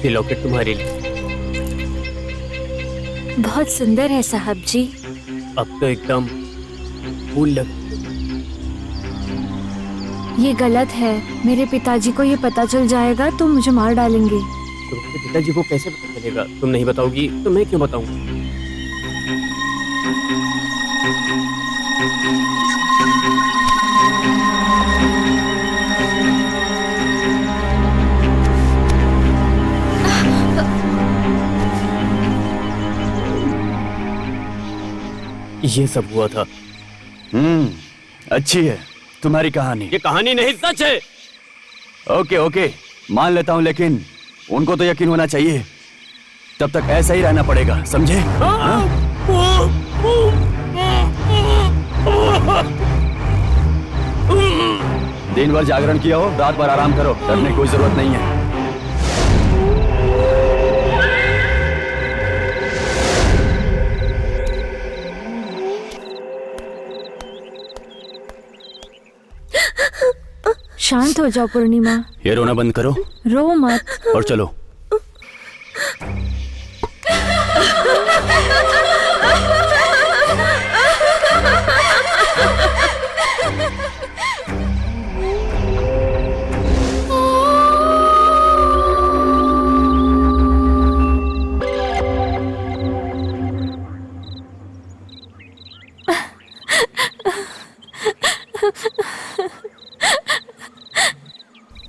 ये लॉकेट तुम्हारे लिए। बहुत सुंदर है साहब जी। अब तो एकदम फूल लग। ये गलत है, मेरे पिताजी को ये पता चल जाएगा तो मुझे मार डालेंगे। तुम्हारे पिताजी को कैसे पता चलेगा? तुम नहीं बताओगी तो मैं क्यों बताऊंगा? ये सब हुआ था। अच्छी है तुम्हारी कहानी। ये कहानी नहीं, सच है। ओके ओके, मान लेता हूँ, लेकिन उनको तो यकीन होना चाहिए। तब तक ऐसा ही रहना पड़ेगा, समझे? दिन भर जागरण किया हो, रात भर आराम करो, डरने की कोई जरूरत नहीं है। शांत हो जाओ पूर्णिमा, ये रोना बंद करो रो मत। और चलो।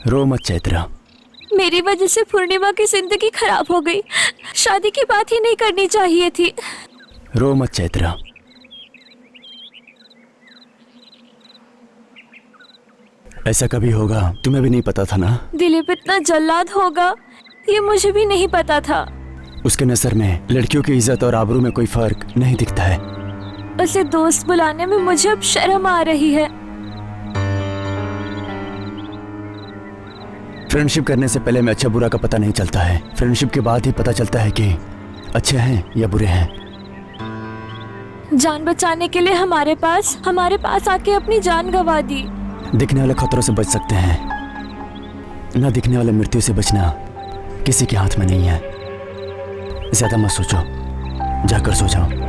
रो मत चैत्रा। मेरी वजह से पूर्णिमा की जिंदगी खराब हो गई। शादी की बात ही नहीं करनी चाहिए थी। रो मत चैत्रा। ऐसा कभी होगा तुम्हें भी नहीं पता था ना। दिलीप इतना जल्लाद होगा ये मुझे भी नहीं पता था। उसके नजर में लड़कियों की इज्जत और आबरू में कोई फर्क नहीं दिखता है। उसे दोस्त बुलाने में मुझे अब शर्म आ रही है। फ्रेंडशिप करने से पहले में अच्छा बुरा का पता नहीं चलता है। फ्रेंडशिप के बाद ही पता चलता है कि अच्छे हैं या बुरे हैं। जान बचाने के लिए हमारे पास आके अपनी जान गंवा दी। दिखने वाले खतरों से बच सकते हैं, न दिखने वाले मृत्यु से बचना किसी के हाथ में नहीं है। ज्यादा मत सोचो, जाकर सो जाओ।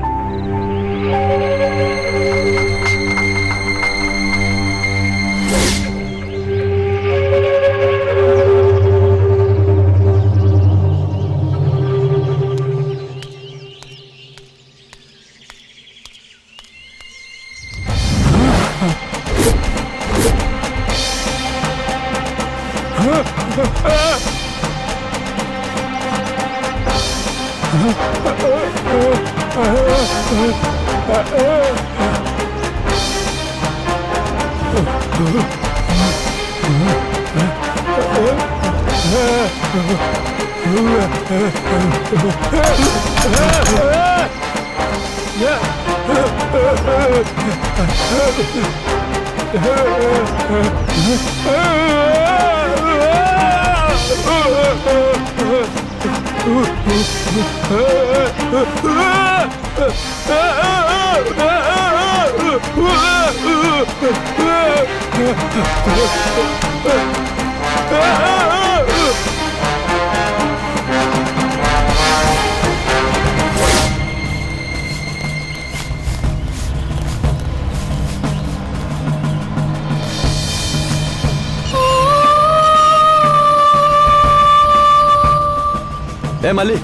ए मल्ली,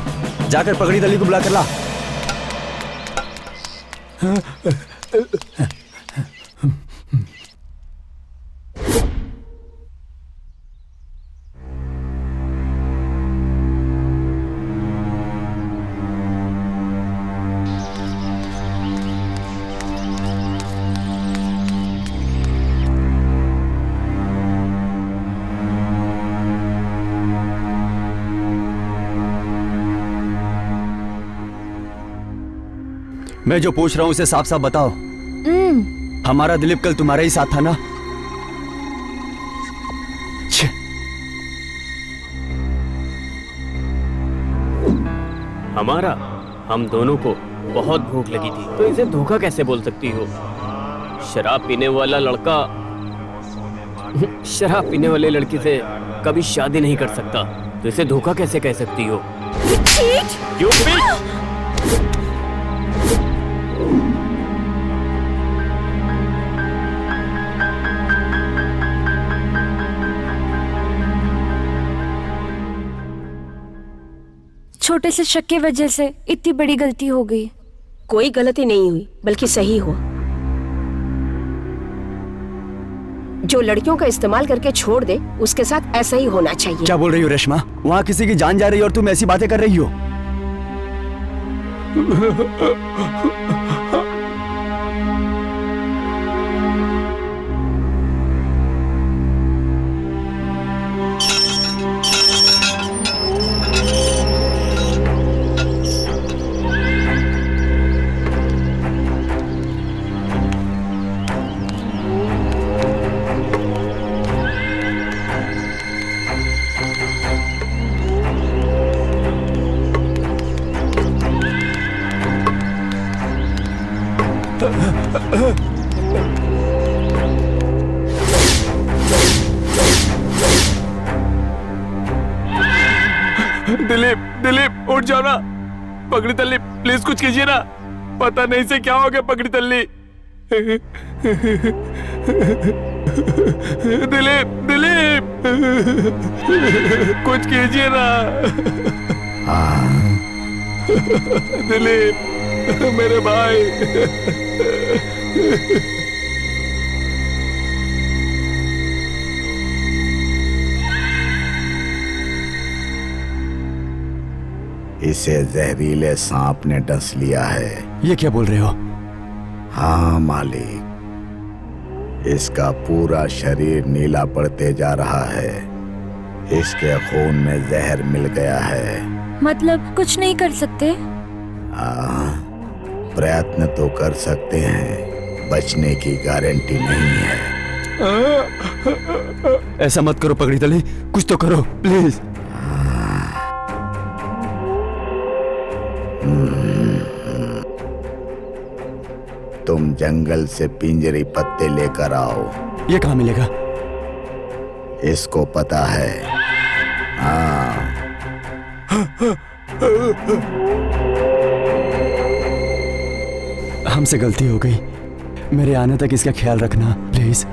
जाकर पगड़ी दली को बुला कर ला। मैं जो पूछ रहा हूं उसे साफ साफ बताओ। हमारा दिलीप कल तुम्हारा ही साथ था ना? हमारा? हम दोनों को बहुत भूख लगी थी, तो इसे धोखा कैसे बोल सकती हो? शराब पीने वाला लड़का शराब पीने वाले लड़की से कभी शादी नहीं कर सकता, तो इसे धोखा कैसे कह सकती हो? क्यों छोटे से शक की वजह से इतनी बड़ी गलती हो गई। कोई गलती नहीं हुई, बल्कि सही हुआ। जो लड़कियों का इस्तेमाल करके छोड़ दे, उसके साथ ऐसा ही होना चाहिए। क्या बोल रही हो रेशमा? वहाँ किसी की जान जा रही है और तुम ऐसी बातें कर रही हो? दिलीप उठ जाओ ना। पगड़ी तल्ली प्लीज कुछ कीजिए ना, पता नहीं से क्या हो गया पगड़ी तल्ली। दिलीप दिलीप कुछ कीजिए ना। दिलीप मेरे भाई। इसे जहरीले सांप ने डस लिया है। ये क्या बोल रहे हो? हाँ मालिक, इसका पूरा शरीर नीला पड़ते जा रहा है। इसके खून में जहर मिल गया है। मतलब कुछ नहीं कर सकते? प्रयत्न तो कर सकते हैं, बचने की गारंटी नहीं है। ऐसा मत करो पगड़ी तली, कुछ तो करो प्लीज। तुम जंगल से पिंजरी पत्ते लेकर आओ। ये कहाँ मिलेगा? इसको पता है। हाँ। हमसे गलती हो गई, मेरे आने तक इसका ख्याल रखना प्लीज।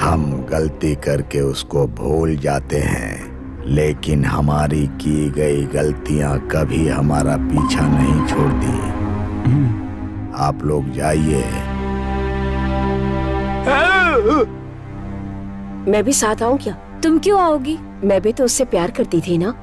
हम गलती करके उसको भूल जाते हैं, लेकिन हमारी की गई गलतियां कभी हमारा पीछा नहीं छोड़ती। आप लोग जाइए। मैं भी साथ आऊं क्या? तुम क्यों आओगी? मैं भी तो उससे प्यार करती थी ना।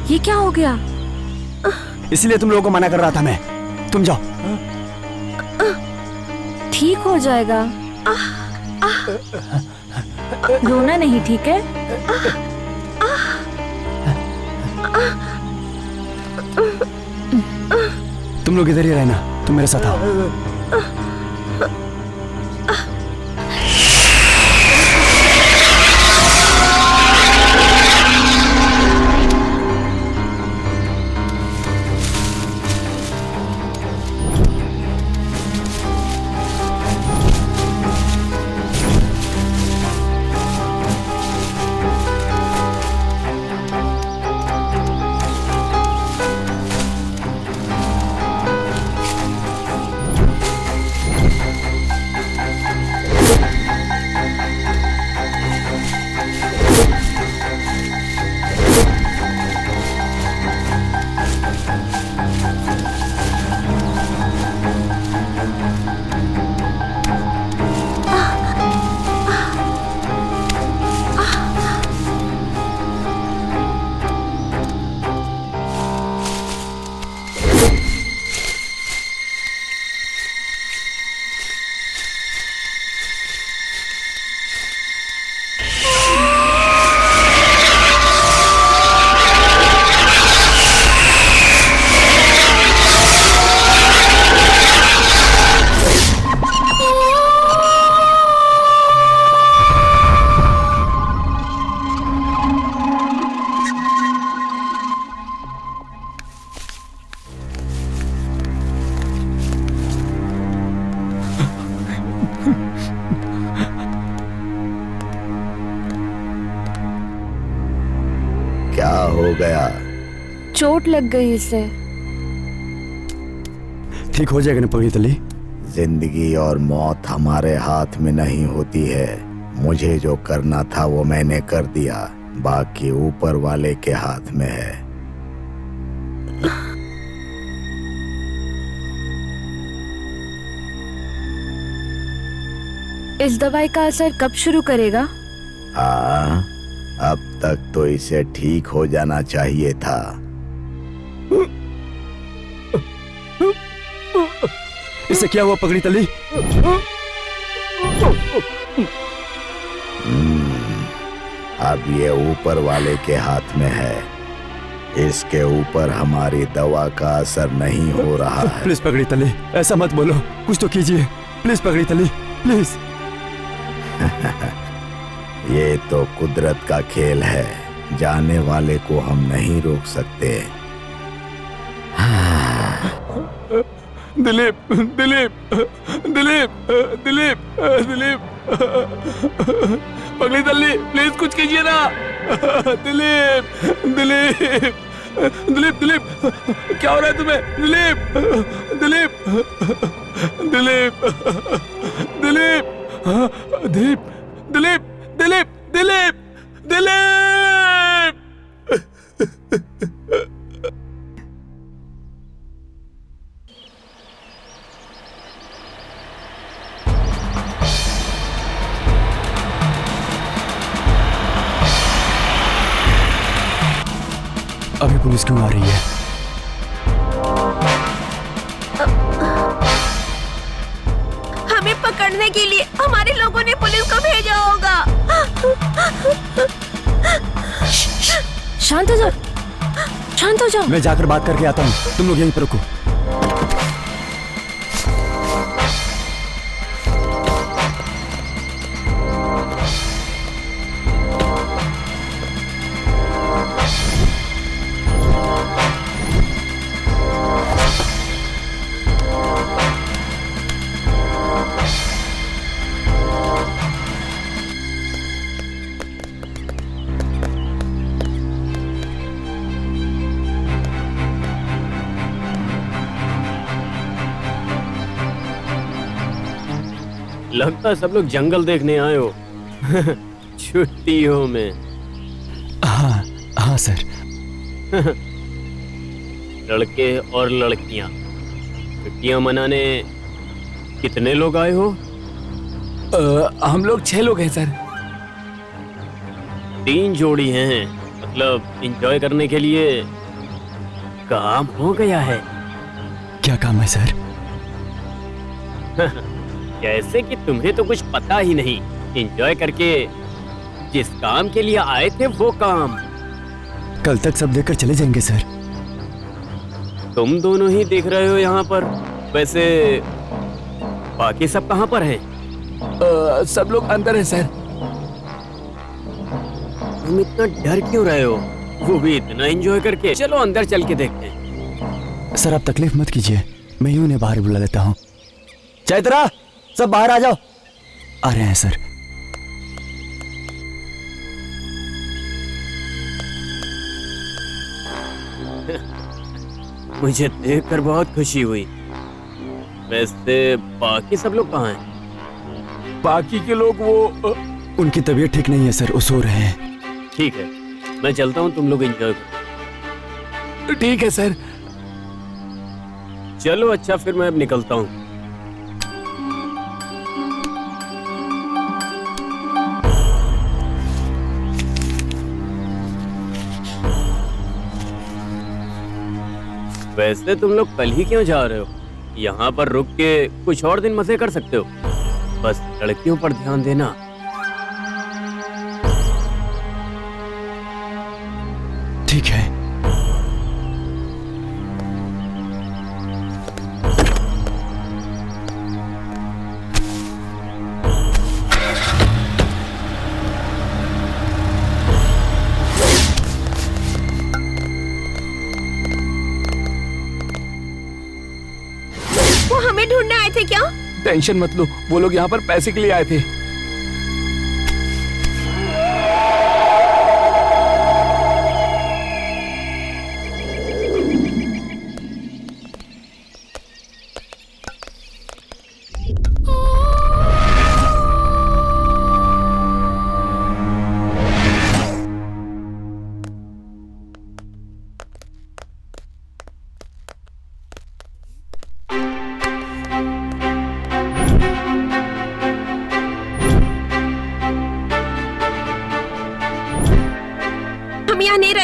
ये क्या हो गया? इसलिए तुम लोगों को मना कर रहा था मैं। तुम जाओ। ठीक हो जाएगा। रोना नहीं, ठीक है? तुम लोग इधर ही रहना, तुम मेरे साथ आओ। गया? चोट लग गई इसे। ठीक हो जाएगा ना पगड़ी तली? जिंदगी और मौत हमारे हाथ में नहीं होती है। मुझे जो करना था वो मैंने कर दिया, बाकी ऊपर वाले के हाथ में है। इस दवाई का असर कब शुरू करेगा? हाँ, अब तक तो इसे ठीक हो जाना चाहिए था। इससे क्या हुआ पगड़ी तली? अब ये ऊपर वाले के हाथ में है। इसके ऊपर हमारी दवा का असर नहीं हो रहा है। प्लीज पगड़ी तली, ऐसा मत बोलो, कुछ तो कीजिए प्लीज पगड़ी तली, प्लीज। ये तो कुदरत का खेल है, जाने वाले को हम नहीं रोक सकते। दिलीप, दिलीप, दिलीप, दिलीप, दिलीप, पगड़ी तल्ली, प्लीज कुछ कीजिए ना। दिलीप, दिलीप, दिलीप, दिलीप, क्या हो रहा है तुम्हें? दिलीप, दिलीप, दिलीप, दिलीप, दिलीप, दिलीप, दिलीप, दिलीप, दिलीप। अभी पुलिस क्यों आ रही है? हमें पकड़ने के लिए हमारे लोगों ने पुलिस को भेजा होगा। शांत हो जाओ, शांत हो जाओ। मैं जाकर बात करके आता हूँ, तुम लोग यहीं पर रुको। लगता है सब लोग जंगल देखने आए हो। छुट्टियों में। हाँ हाँ सर। लड़के और लड़कियां छुट्टियां मनाने कितने लोग आए हो? हम लोग 6 लोग हैं सर। 3 जोड़ी हैं, मतलब एंजॉय करने के लिए काम हो गया है। क्या काम है सर? जैसे कि तुम्हें तो कुछ पता ही नहीं। एंजॉय करके जिस काम के लिए आए थे वो काम। कल तक सब देखकर चले जाएंगे सर। तुम दोनों ही देख रहे हो यहाँ पर। वैसे बाकी सब कहाँ पर हैं? सब लोग अंदर हैं सर। तुम इतना डर क्यों रहे हो? वो भी इतना एंजॉय करके। चलो अंदर चल के देखते हैं। सर आप तकलीफ मत कीजिए, मैं ही उन्हें बाहर बुला लेता हूँ। चैत्रा, सब बाहर आ जाओ। आ रहे हैं सर। मुझे देखकर बहुत खुशी हुई। वैसे बाकी सब लोग कहाँ हैं? बाकी के लोग वो उनकी तबीयत ठीक नहीं है सर, वो सो रहे हैं। ठीक है, मैं चलता हूँ, तुम लोग एंजॉय करो। ठीक है सर। चलो अच्छा, फिर मैं अब निकलता हूँ। वैसे तुम लोग कल ही क्यों जा रहे हो? यहाँ पर रुक के कुछ और दिन मजे कर सकते हो। बस लड़कियों पर ध्यान देना। ठीक है। वो हमें ढूंढने आए थे क्या? टेंशन मत लो, वो लोग यहाँ पर पैसे के लिए आए थे।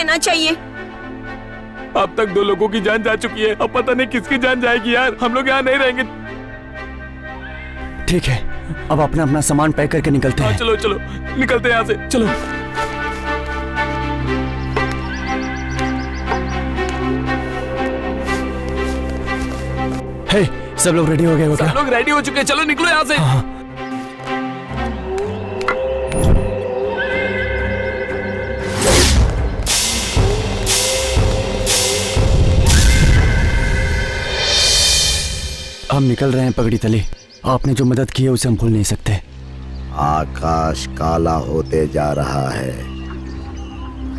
जाना चाहिए। अब तक 2 लोगों की जान जा चुकी है, अब पता नहीं किसकी जान जाएगी यार। हम लोग यहाँ नहीं रहेंगे। ठीक है, अब अपना अपना सामान पैक करके निकलते हैं। चलो चलो निकलते हैं यहाँ से, चलो। हे, सब लोग रेडी हो गए हो क्या? सब लोग रेडी हो चुके हैं, चलो निकलो यहाँ से। हम निकल रहे हैं पगड़ी तली। आपने जो मदद की है उसे हम भूल नहीं सकते। आकाश काला होते जा रहा है,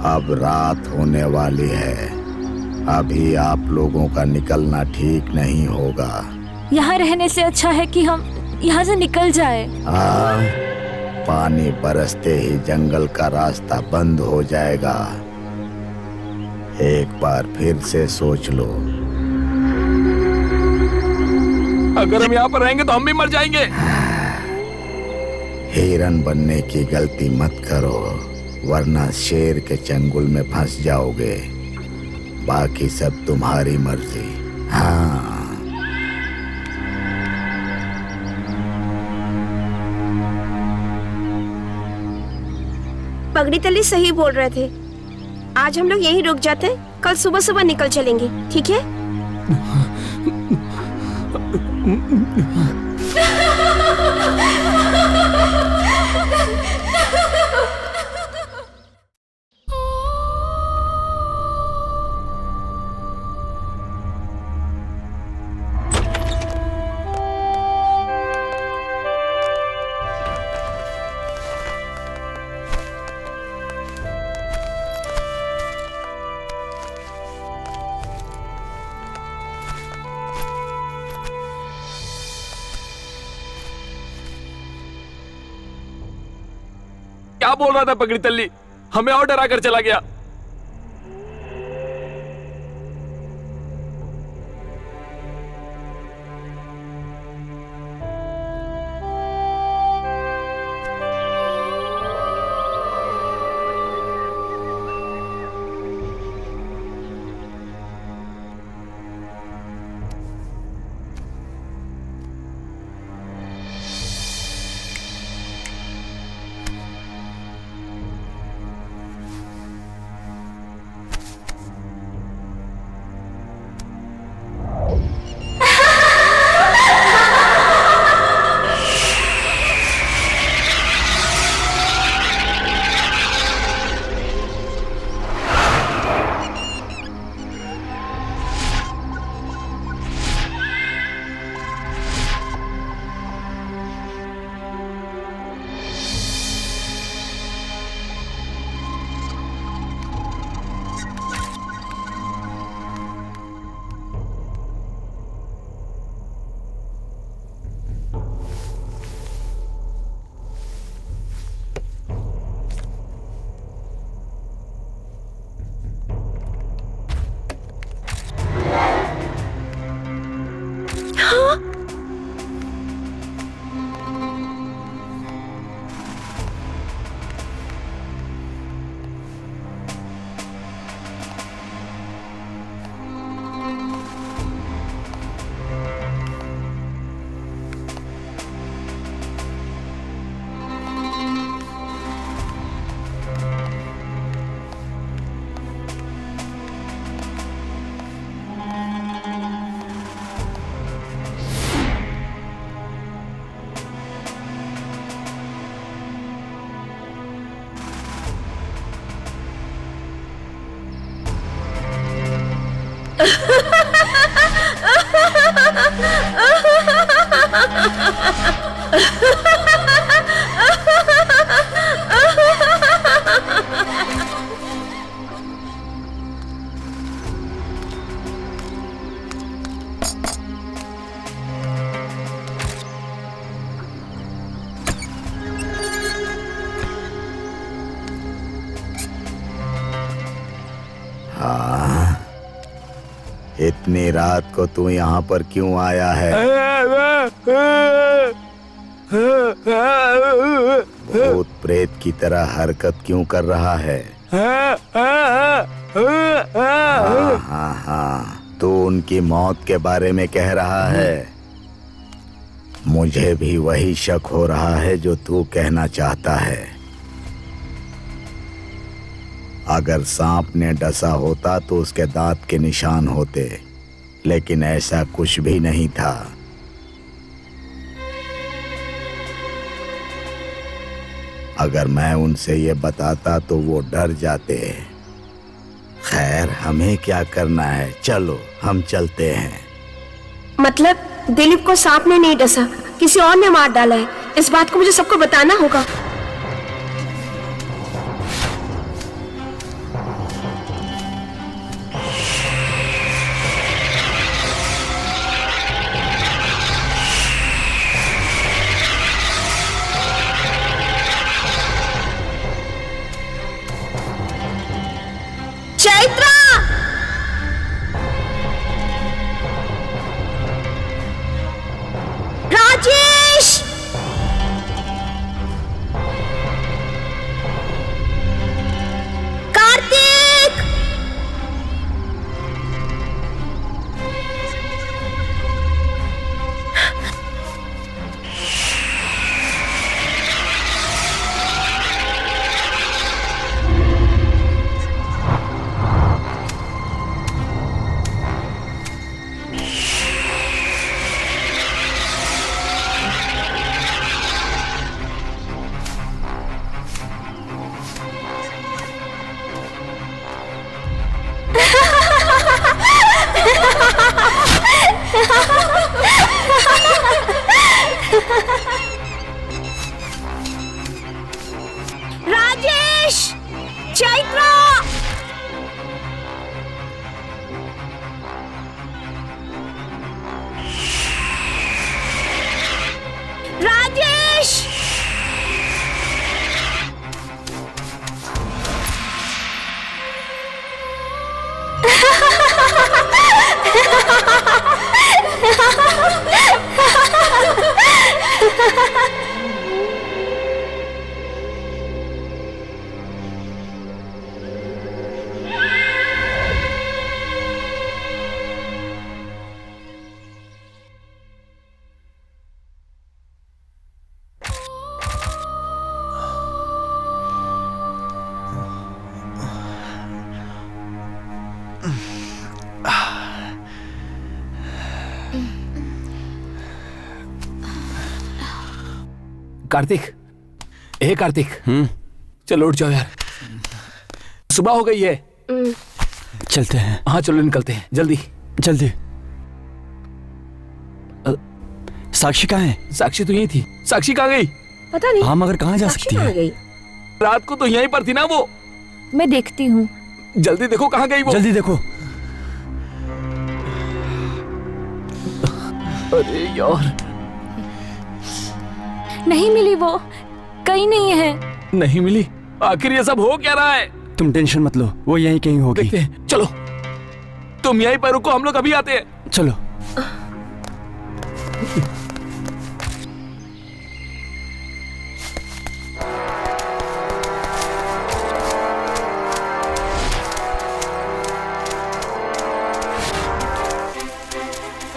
अब रात होने वाली है। अभी आप लोगों का निकलना ठीक नहीं होगा। यहाँ रहने से अच्छा है कि हम यहाँ से निकल जाए। पानी बरसते ही जंगल का रास्ता बंद हो जाएगा। एक बार फिर से सोच लो। अगर हम यहाँ पर रहेंगे तो हम भी मर जाएंगे। हिरन बनने की गलती मत करो, वरना शेर के चंगुल में फंस जाओगे। बाकी सब तुम्हारी मर्जी। हाँ, पगड़ी तली सही बोल रहे थे। आज हम लोग यहीं रुक जाते हैं, कल सुबह सुबह निकल चलेंगे, ठीक है? क्या बोल रहा था पगड़ी तल्ली, हमें और डरा कर चला गया। इतनी रात को तू यहाँ पर क्यों आया है? भूत प्रेत की तरह हरकत क्यों कर रहा है? हाँ हाँ, तू उनकी मौत के बारे में कह रहा है। मुझे भी वही शक हो रहा है जो तू कहना चाहता है। अगर सांप ने डसा होता तो उसके दांत के निशान होते, लेकिन ऐसा कुछ भी नहीं था। अगर मैं उनसे ये बताता तो वो डर जाते। खैर, हमें क्या करना है, चलो हम चलते हैं। मतलब दिलीप को सांप ने नहीं डसा, किसी और ने मार डाला है। इस बात को मुझे सबको बताना होगा। चैत्रा! राजेश! कार्तिक! राजेश! चैत्रा! राजेश! कार्तिक, हे कार्तिक, चलो उठ जाओ यार, सुबह हो गई है। चलते हैं। हाँ चलो निकलते हैं, जल्दी जल्दी। साक्षी कहाँ है? साक्षी तो यही थी। साक्षी कहाँ गई? पता नहीं। हाँ मगर कहाँ जा साक्षी सकती कहाँ है? गई? रात को तो यहीं पर थी ना वो। मैं देखती हूँ। जल्दी देखो कहाँ गई वो। जल्दी देखो। अरे यार, नहीं मिली वो, कहीं नहीं है। नहीं मिली। आखिर ये सब हो क्या रहा है? तुम टेंशन मत लो, वो यहीं कहीं होगी। देखते हैं, चलो तुम यहीं पर रुको, हम लोग अभी आते हैं। चलो।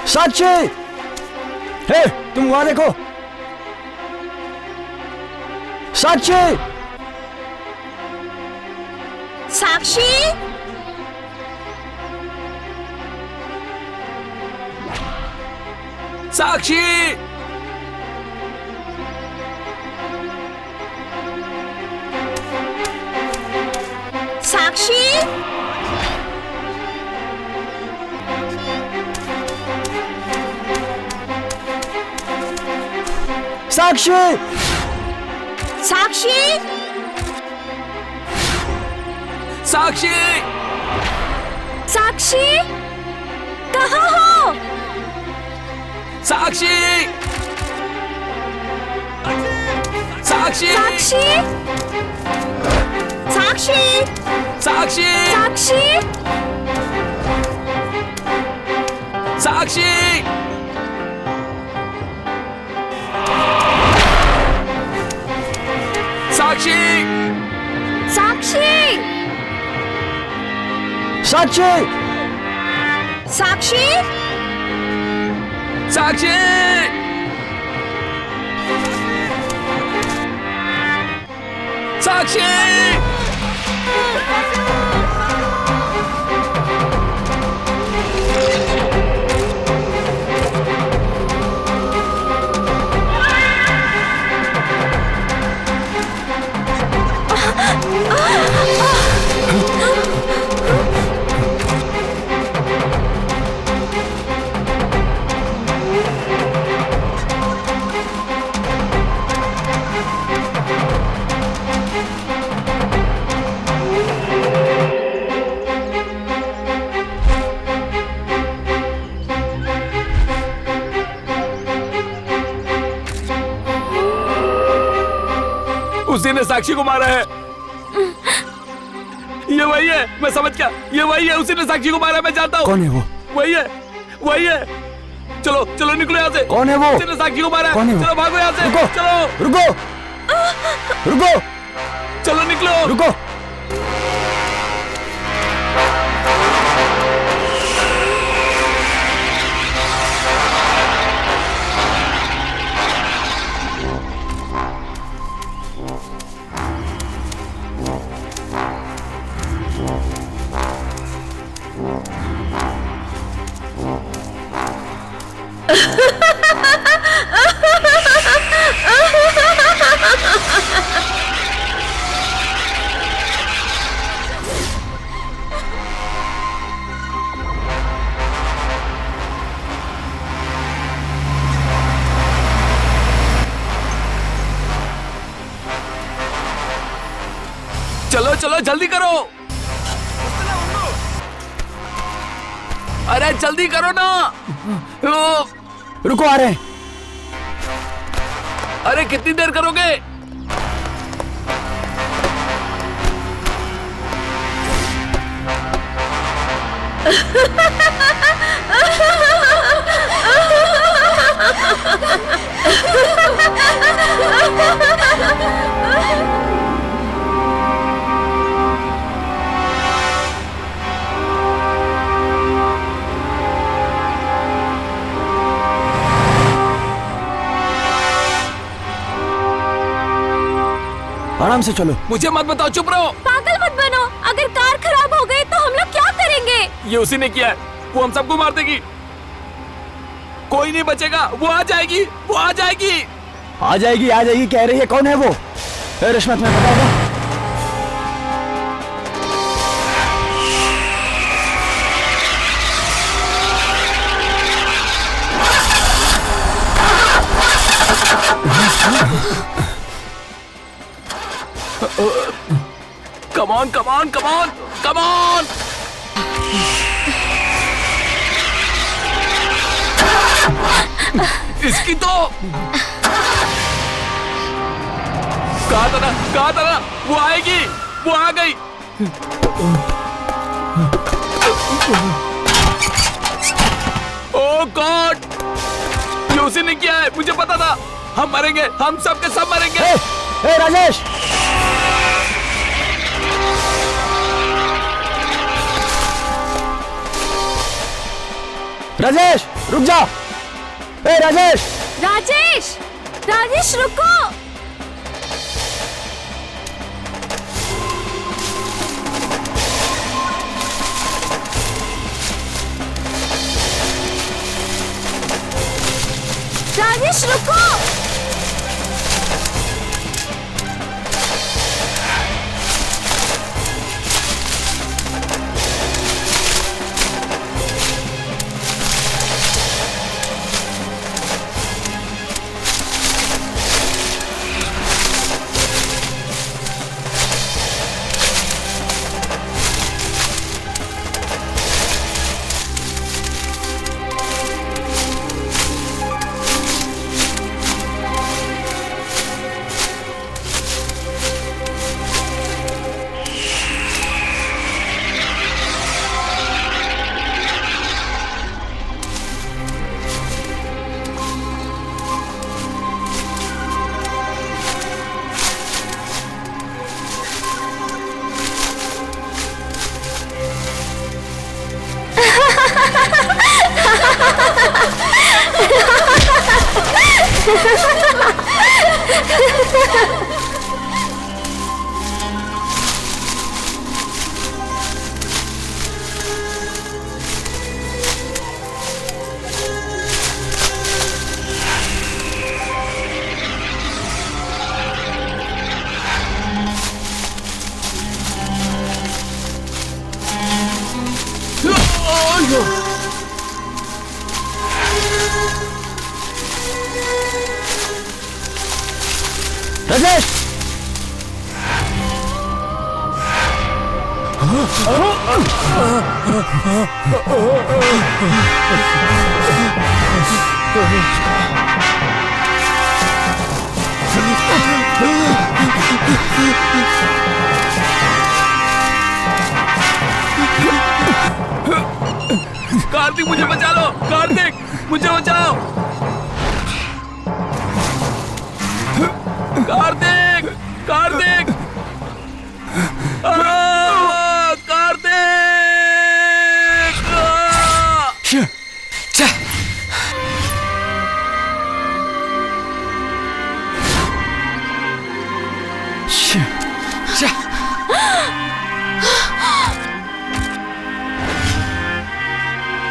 साक्षी, हे तुम वहां देखो। साक्षी! साक्षी! साक्षी! साक्षी! साक्षी! साक्षी! साक्षी! साक्षी, कहाँ हो? साक्षी! साक्षी! साक्षी, साक्षी! साक्षी! साक्षी, साक्षी! साक्षी! साक्षी! साक्षी! साक्षी! साक्षी! साक्षी! उसी ने साक्षी को मारा है। ये वही है, मैं समझ गया, ये वही है, उसी ने साक्षी को मारा है, मैं जानता हूँ। कौन है वो? वही है, वही है। चलो चलो निकलो यहाँ से। कौन है वो? उसी ने साक्षी को मारा है। कौन है वो? चलो भागो यहाँ से। रुको, चलो रुको, रुको, चलो निकलो। रुको। चलो चलो जल्दी करो। अरे जल्दी करो ना। रुको, आ रहे हैं। अरे कितनी देर करोगे? आराम से चलो। मुझे मत बताओ, चुप रहो। पागल मत बनो, अगर कार खराब हो गई तो हम लोग क्या करेंगे? ये उसी ने किया है, वो हम सबको मार देगी। कोई नहीं बचेगा, वो आ जाएगी, वो आ जाएगी। आ जाएगी कह रही है। कौन है वो? रिश्वत में बताओ। Come on, come on, come on, come on! इसकी तो कहा था ना, वो आएगी, वो आ गई। ओह गॉड, ये उसी ने किया है, मुझे पता था। हम मरेंगे, हम सब के सब मरेंगे। ए राजेश, राजेश रुक जा। ए राजेश, राजेश, राजेश रुको। राजेश रुको। राजेश! कार्तिक मुझे बचा लो, कार्तिक मुझे बचाओ, कार्तिक, कार्तिक, कार्तिक!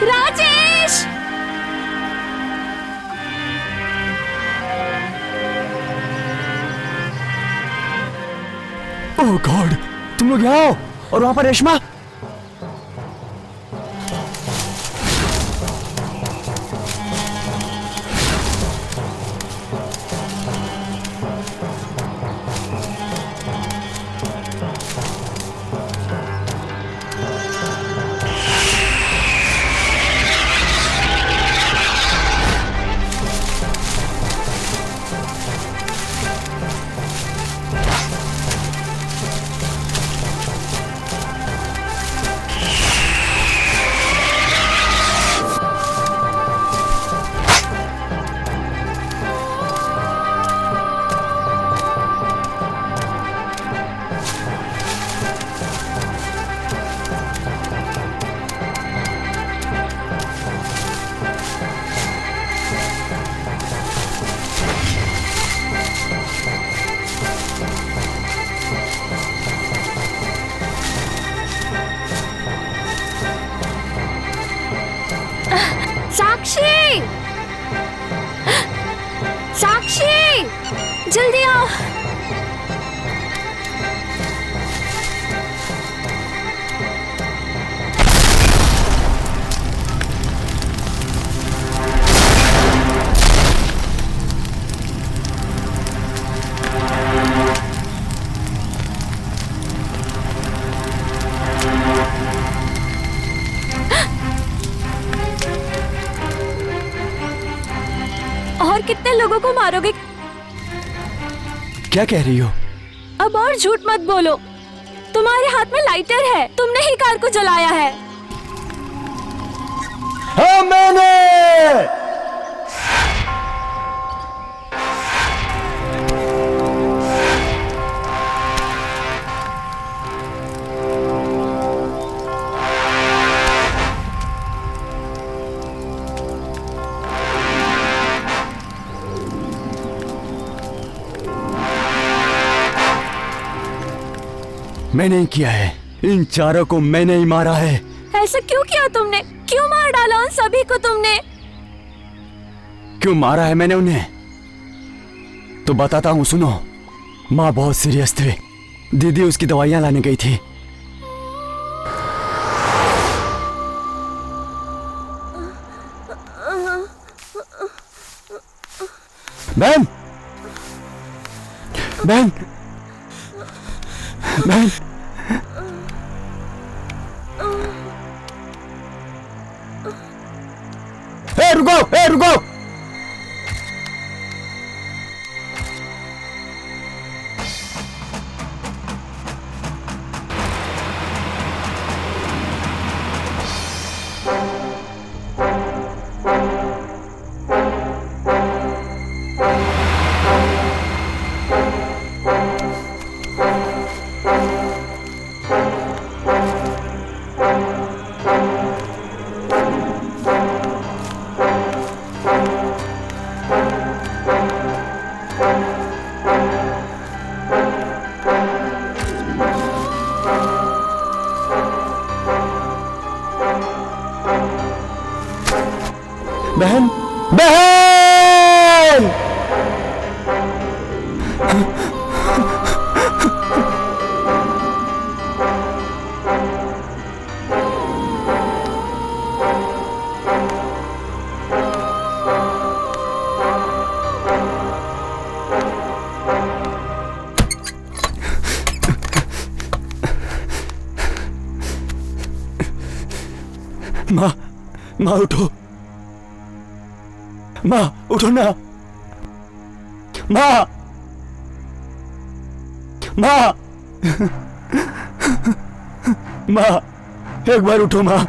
राजेश! ओह गॉड, तुम लोग यहाँ आओ। और वहां पर रेशमा। साक्षी! साक्षी! जल्दी आओ। और कितने लोगों को मारोगे? क्या कह रही हो? अब और झूठ मत बोलो। तुम्हारे हाथ में लाइटर है, तुमने ही कार को जलाया है। हाँ मैंने। मैंने ही किया है। इन चारों को मैंने ही मारा है। ऐसा क्यों किया तुमने? क्यों मार डाला उन सभी को तुमने? क्यों मारा है मैंने उन्हें? तो बताता हूँ, सुनो। माँ बहुत सीरियस थे। दीदी उसकी दवाइयाँ लाने गई थी। बहन, बहन, बहन, रुको, रुको। माँ, माँ उठो, माँ उठो ना, माँ, माँ, माँ एक बार उठो माँ।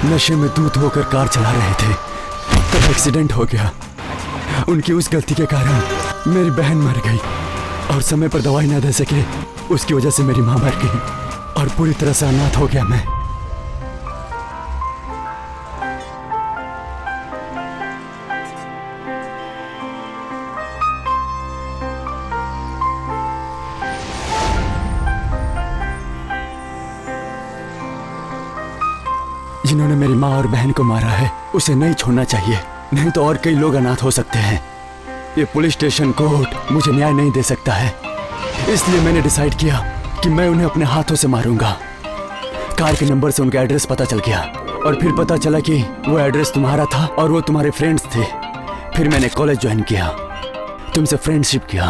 नशे में धूत होकर कार चला रहे थे तब एक्सीडेंट हो गया। उनकी उस गलती के कारण मेरी बहन मर गई और समय पर दवाई न दे सके, उसकी वजह से मेरी माँ मर गई और पूरी तरह से अनाथ हो गया मैं। जिन्होंने मेरी माँ और बहन को मारा है उसे नहीं छोड़ना चाहिए, नहीं तो और कई लोग अनाथ हो सकते हैं। ये पुलिस स्टेशन कोर्ट मुझे न्याय नहीं दे सकता है, इसलिए मैंने डिसाइड किया कि मैं उन्हें अपने हाथों से मारूंगा। कार के नंबर से उनका एड्रेस पता चल गया और फिर पता चला कि वो एड्रेस तुम्हारा था और वो तुम्हारे फ्रेंड्स थे। फिर मैंने कॉलेज ज्वाइन किया, तुमसे फ्रेंडशिप किया।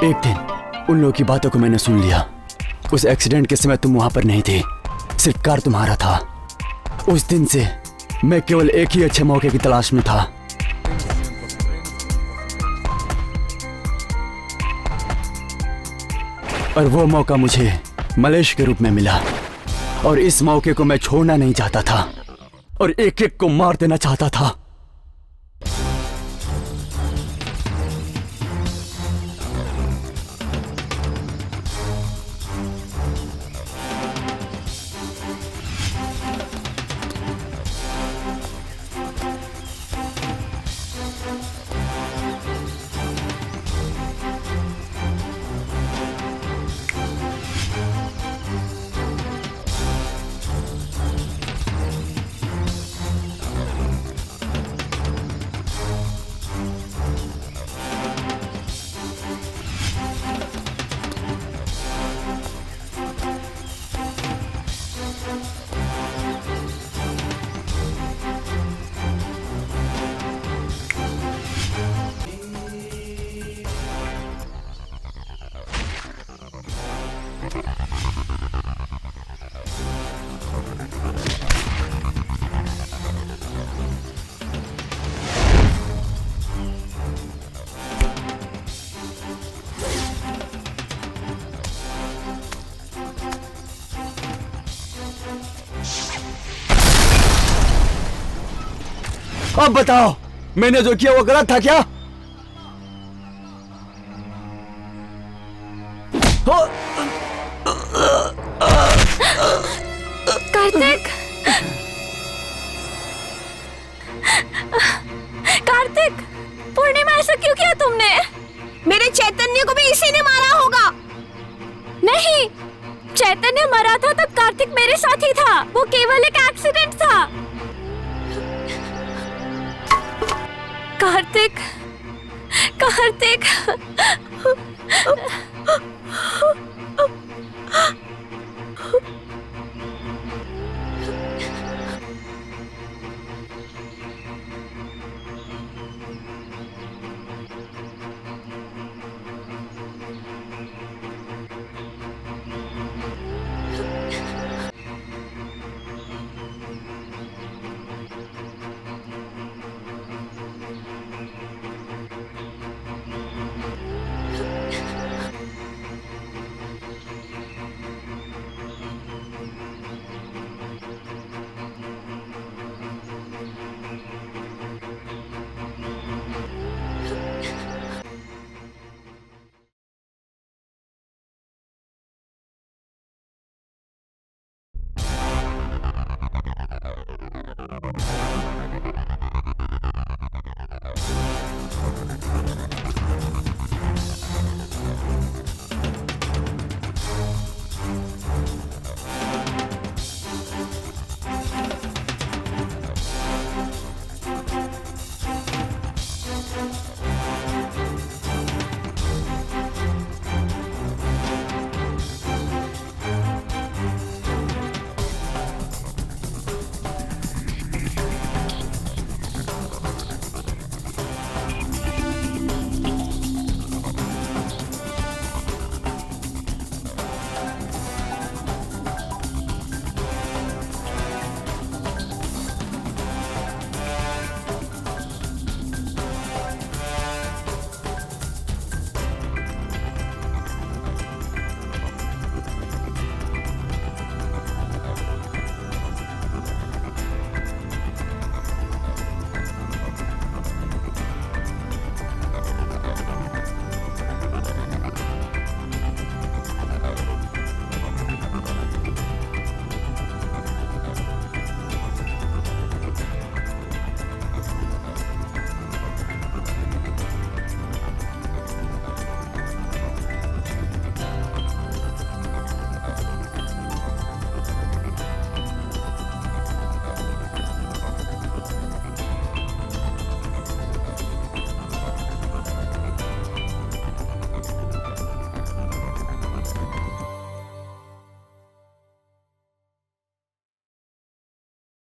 एक दिन उन लोगों की बातों को मैंने सुन लिया। उस एक्सीडेंट के समय तुम वहां पर नहीं थे, सिर्फ कार तुम्हारा था। उस दिन से मैं केवल एक ही अच्छे मौके की तलाश में था। और वो मौका मुझे मलेश के रूप में मिला और इस मौके को मैं छोड़ना नहीं चाहता था और एक एक को मार देना चाहता था। अब बताओ, मैंने जो किया वो गलत था क्या? कार्तिक, कार्तिक, पूर्णिमा ऐसा क्यों किया तुमने? मेरे चैतन्य को भी इसी ने मारा होगा। नहीं, चैतन्य मरा था तब कार्तिक मेरे साथ ही था। वो केवल एक एक्सीडेंट था। कार्तिक, कार्तिक,